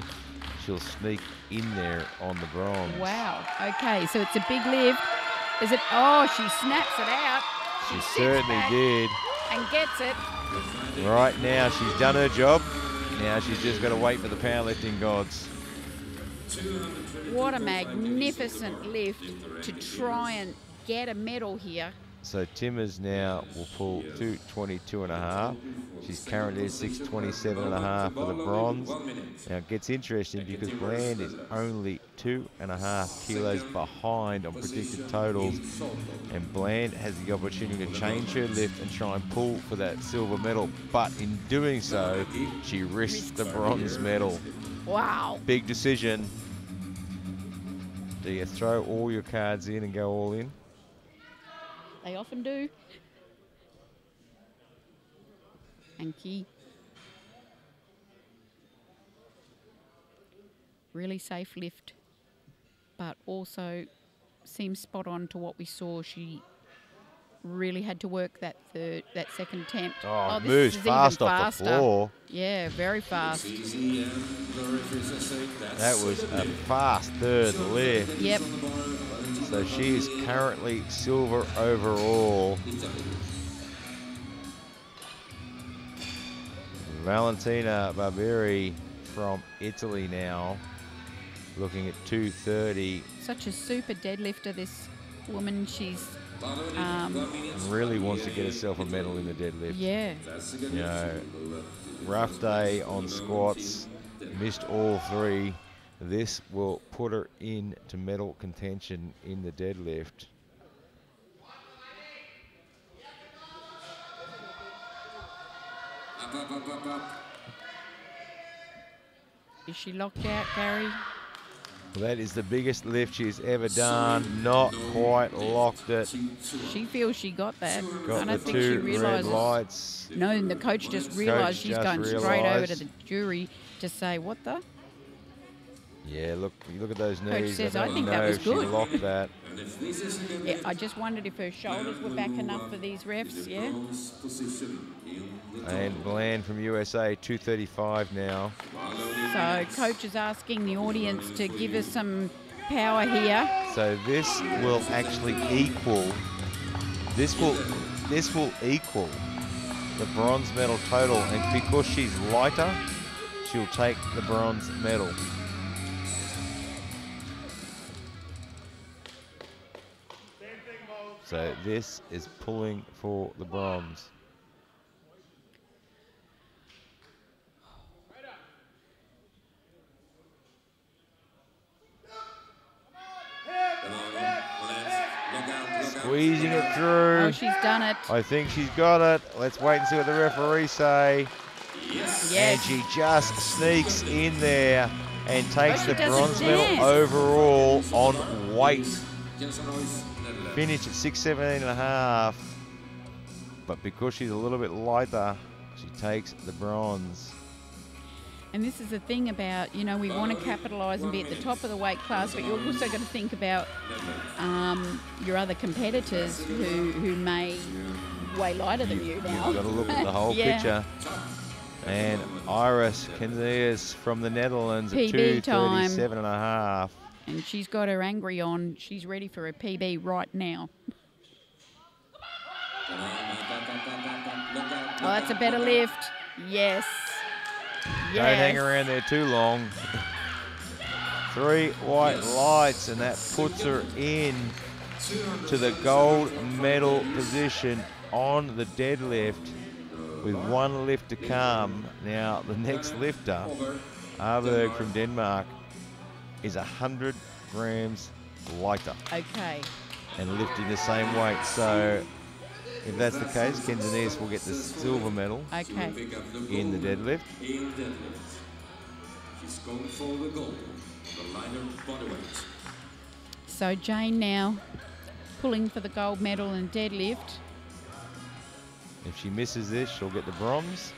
she'll sneak in there on the bronze.
Wow. Okay, so it's a big lift. Is it? Oh, she snaps it out.
She
sits
certainly
back
did.
And gets it.
Right now, she's done her job. Now she's just got to wait for the powerlifting gods.
What a magnificent lift to try and get a medal here.
So Timmers now will pull 222 and a half. She's currently at 627 and a half for the bronze. Now it gets interesting because Bland is only 2.5 kilos behind on predicted totals. And Bland has the opportunity to change her lift and try and pull for that silver medal. But in doing so, she risks the bronze medal.
Wow.
Big decision. Do you throw all your cards in and go all in?
They often do. Anki. Really safe lift, but also seems spot on to what we saw. She really had to work that second attempt.
Oh,
this
moves
is
fast
even
off
faster.
the floor.
Yeah, very fast.
That was a fast third lift.
Yep.
So she is currently silver overall. Valentina Barbieri from Italy now, looking at 230.
Such a super deadlifter, this woman. She's
really wants to get herself a medal in the deadlift.
Yeah.
You know, rough day on squats, missed all three. This will put her into medal contention in the deadlift.
Is she locked out, Gary?
Well, that is the biggest lift she's ever done. Not quite locked it.
She feels she got that.
Got
I
the
don't think she
two red
realises.
lights.
No, and the coach just realised she's
just
going straight over to
realised.
the jury to say, what the?
Yeah, look at those
Coach
knees.
says,
I
"I
don't
think that
know
was
if she
good."
locked that.
Yeah, I just wondered if her shoulders were back enough for these refs, yeah?
And Bland from USA, 235 now.
So coach is asking the audience to give us some power here.
So this will actually equal. This will equal the bronze medal total, and because she's lighter, she'll take the bronze medal. So this is pulling for the bronze. Squeezing it through.
Oh, she's done it.
I think she's got it. Let's wait and see what the referees say.
Yes.
And she just sneaks in there and takes
Oh,
the
she does
bronze
a
medal
dance.
overall on weight. Finished at 617 and a half. But because she's a little bit lighter, she takes the bronze.
And this is the thing about, you know, we want to capitalise and be at the top of the weight class, but you've also got to think about your other competitors who may weigh lighter than you now.
You've got to look at the whole
Yeah.
picture. And Iris Kenzias from the Netherlands at
PB time.
237 and a half.
And she's got her angry on. She's ready for a PB right now. Oh, that's a better lift. Yes.
Don't hang
Yes.
around there too long. 3 white lights, and that puts her in to the gold medal position on the deadlift with one lift to come. Now, the next lifter, Arberg from Denmark, is 100 grams lighter
Okay.
and lifting the same weight. So if that's the case, Kenzanias will get the silver medal
Okay.
in the deadlift.
She's going for the gold on the lighter bodyweight.
So Jane now pulling for the gold medal in deadlift.
If she misses this, she'll get the bronze.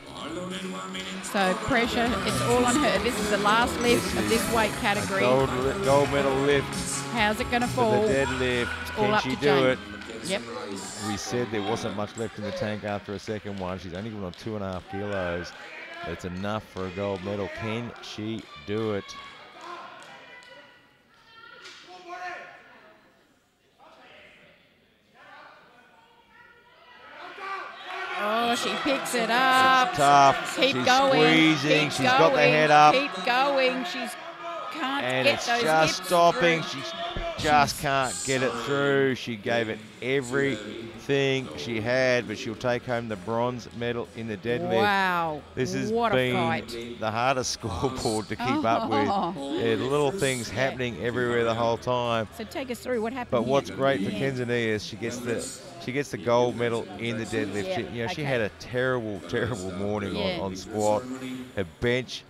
So pressure, it's all on her. This is the last lift of this weight category.
Gold medal lift
How's it going to
for
fall?
the deadlift.
All
Can
up
she
to
do
Jane.
it?
Yep.
We said there wasn't much left in the tank after a second one. She's only going on 2.5 kilos. But it's enough for a gold medal. Can she do it?
Oh, she picks it up.
It's tough.
Keep
She's
going.
squeezing.
Keep
She's got the
going.
head up.
Keep going. She's can't
And
get
it's
those
just
hips
stopping.
through.
She just can't get it through. She gave it everything she had, but she'll take home the bronze medal in the deadlift.
Wow.
This has
what a
been
fight.
the hardest scoreboard to keep up with. Yeah, little things happening everywhere the whole time.
So take us through what happened.
But
here.
what's great for
Yeah.
Kenzania is she gets the gold medal in the deadlift.
Yeah,
She
okay.
had a terrible morning
Yeah.
on squat. Her bench,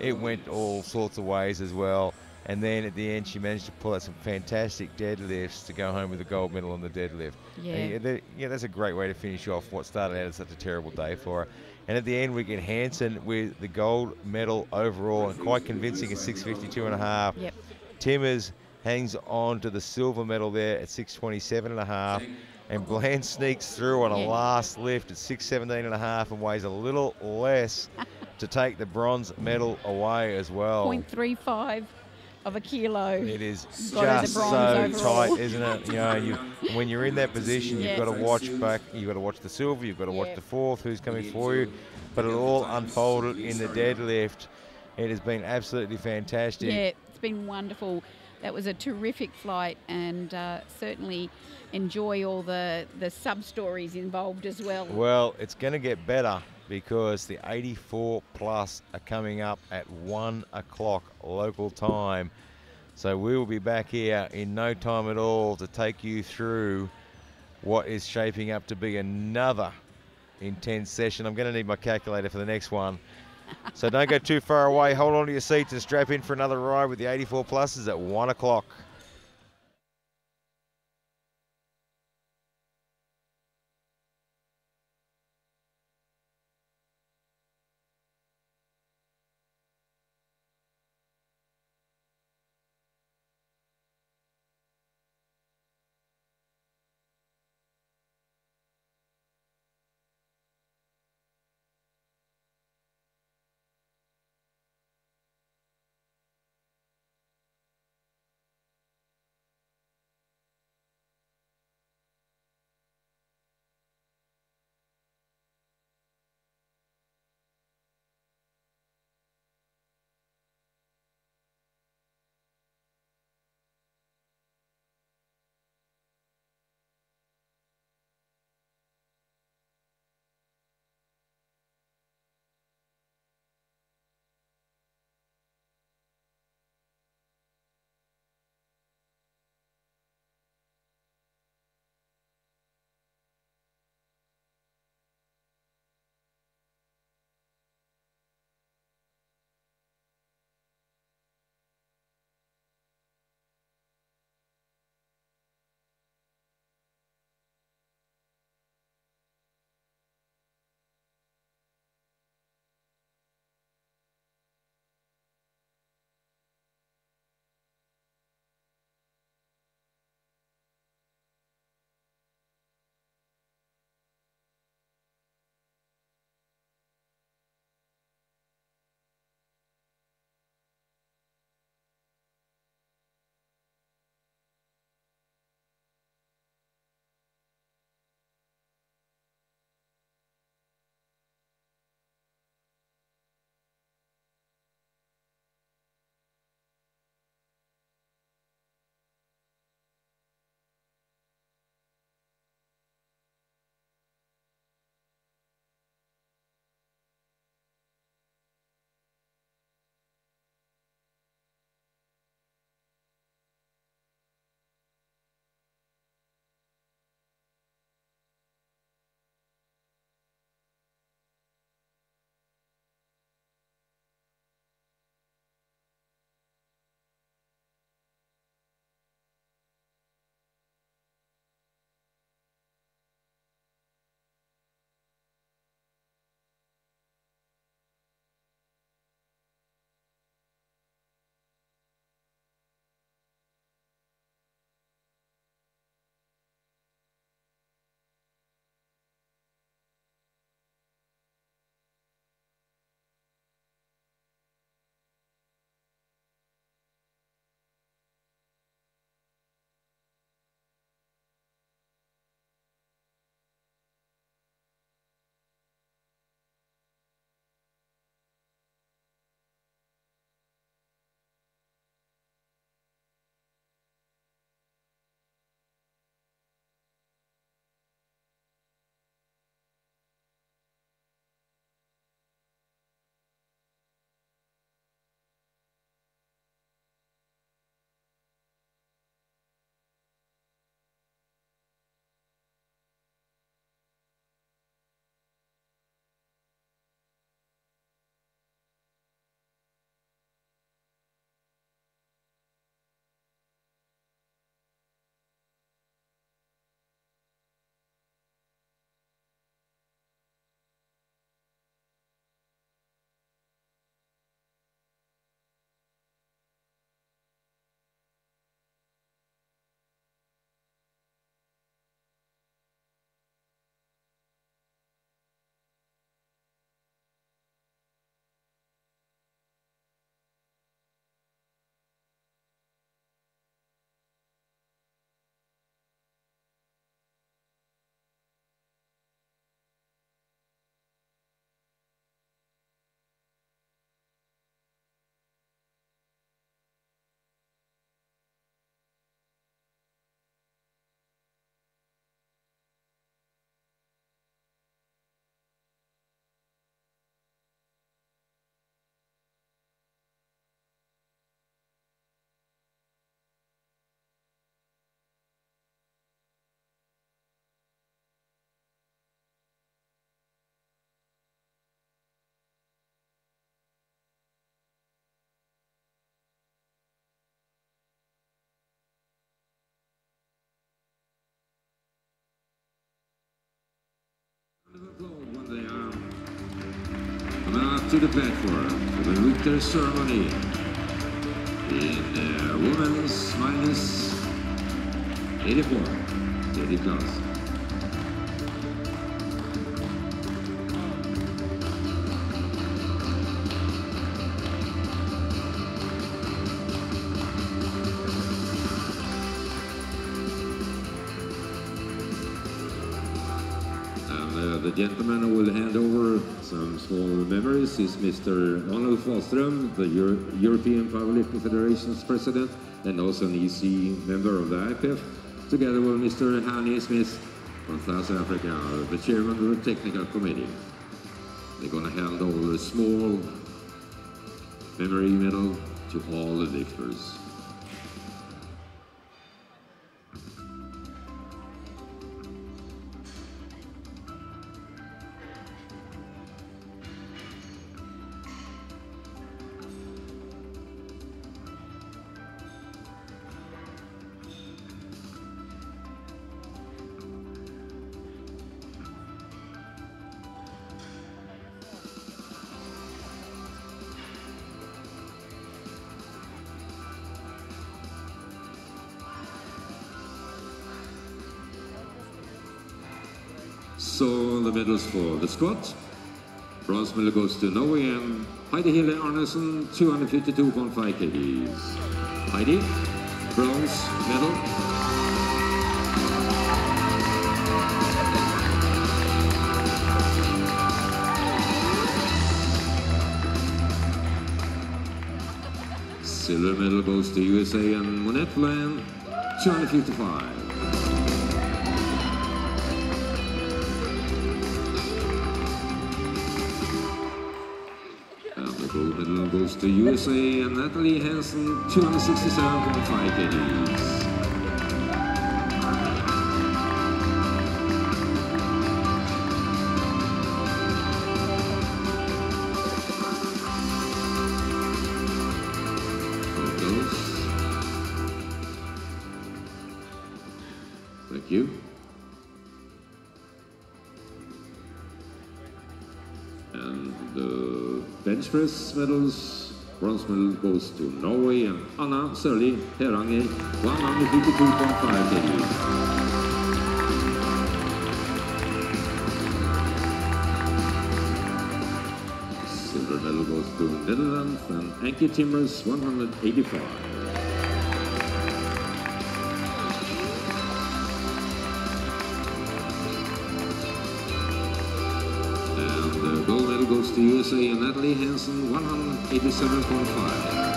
it went all sorts of ways as well. And then at the end, she managed to pull out some fantastic deadlifts to go home with the gold medal on the deadlift.
Yeah.
And that's a great way to finish off what started out as such a terrible day for her. And at the end, we get Hansen with the gold medal overall, and quite convincing at 652.5.
Yep.
Timmers hangs on to the silver medal there at 627.5. And Bland sneaks through on a last lift at 617.5 and weighs a little less to take the bronze medal away as well.
0.35 of a kilo.
It is
Got her the
just
bronze
so
overall.
tight, isn't it? When you're in that position, you've got to watch back. You've got to watch the silver. You've got to watch the fourth, who's coming for you. But it all unfolded in the deadlift. It has been absolutely fantastic.
Yeah, it's been wonderful. That was a terrific flight, and certainly enjoy all the sub-stories involved as well.
Well, it's going to get better because the 84 plus are coming up at 1 o'clock local time. So we will be back here in no time at all to take you through what is shaping up to be another intense session. I'm going to need my calculator for the next one. So don't go too far away. Hold on to your seats and strap in for another ride with the 84 pluses at 1 o'clock.
to the platform for the victory ceremony in women's minus 84 daily class. The gentleman who will hand over some small memories is Mr. Arnold Wahlström, the European Powerlifting Federation's president and also an EC member of the IPF, together with Mr. Hani Smith from South Africa, the chairman of the technical committee. They're going to hand over a small memory medal to all the lifters. So the medals for the squat. Bronze medal goes to Norway and Heidi Hille Arnesen, 252.5 kgs. Heidi, bronze medal. Silver medal goes to USA and Monette Land, 255. Gold medal goes to USA and Natalie Hansen, 267.5 kgs. Photos. Thank you. And the bench press medals, bronze medal goes to Norway and Anna Sørli Heranger, 152.5 kgs. Silver medal goes to Netherlands and Anki Timmers, 185. The gold medal goes to USA and Natalie Hansen, 187.5.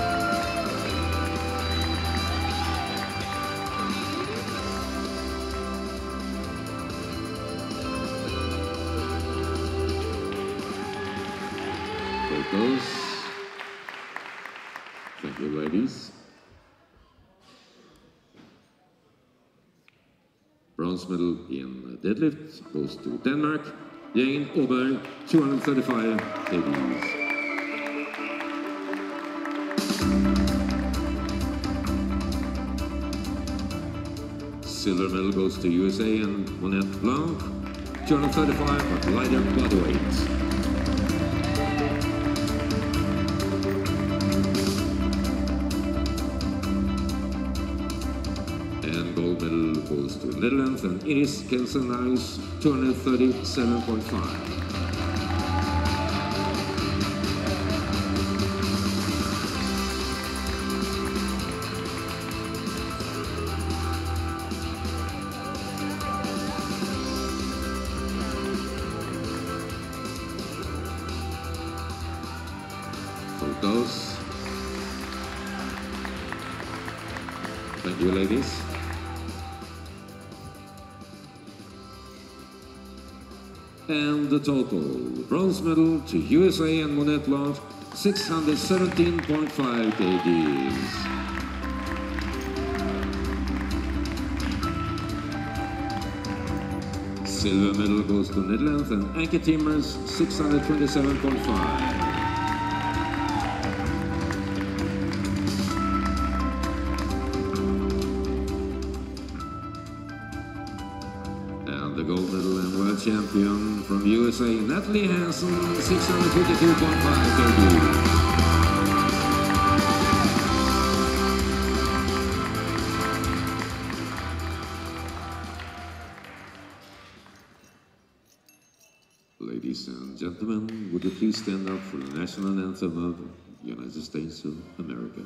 Photos. Thank you, ladies. Bronze medal in deadlift goes to Denmark. Jane Åberg, 235 kgs. Silver medal goes to USA and Monette Blanc, 235 but lighter body weight. And gold medal goes to Netherlands and Iris Kelsenhuis, 237.5. Photos. Thank you, ladies. And the total, bronze medal to USA and Monette Blanc, 617.5 kgs. Silver medal goes to Netherlands and Anki Timmers, 627.5. The gold medal and world champion from USA, Natalie Hansen, 622.5 kg. Ladies and gentlemen, would you please stand up for the national anthem of the United States of America?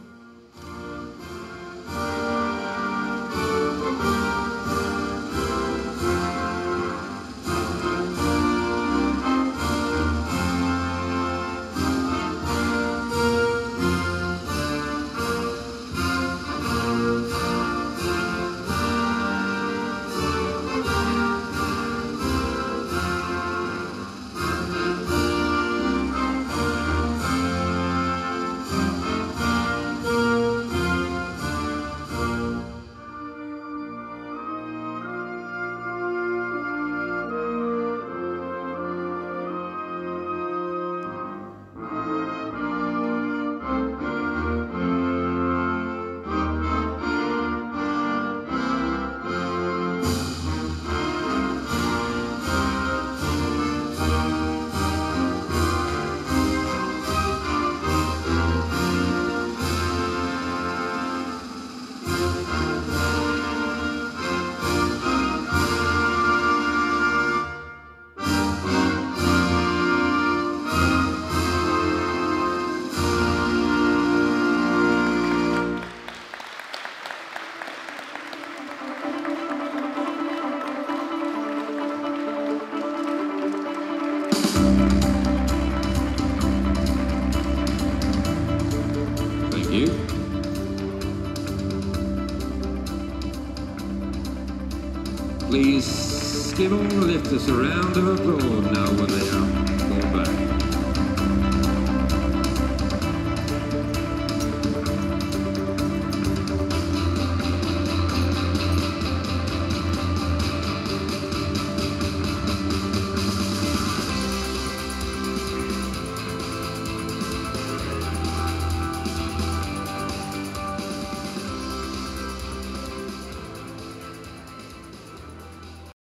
Please give all the lifters a round of applause now when they are going back.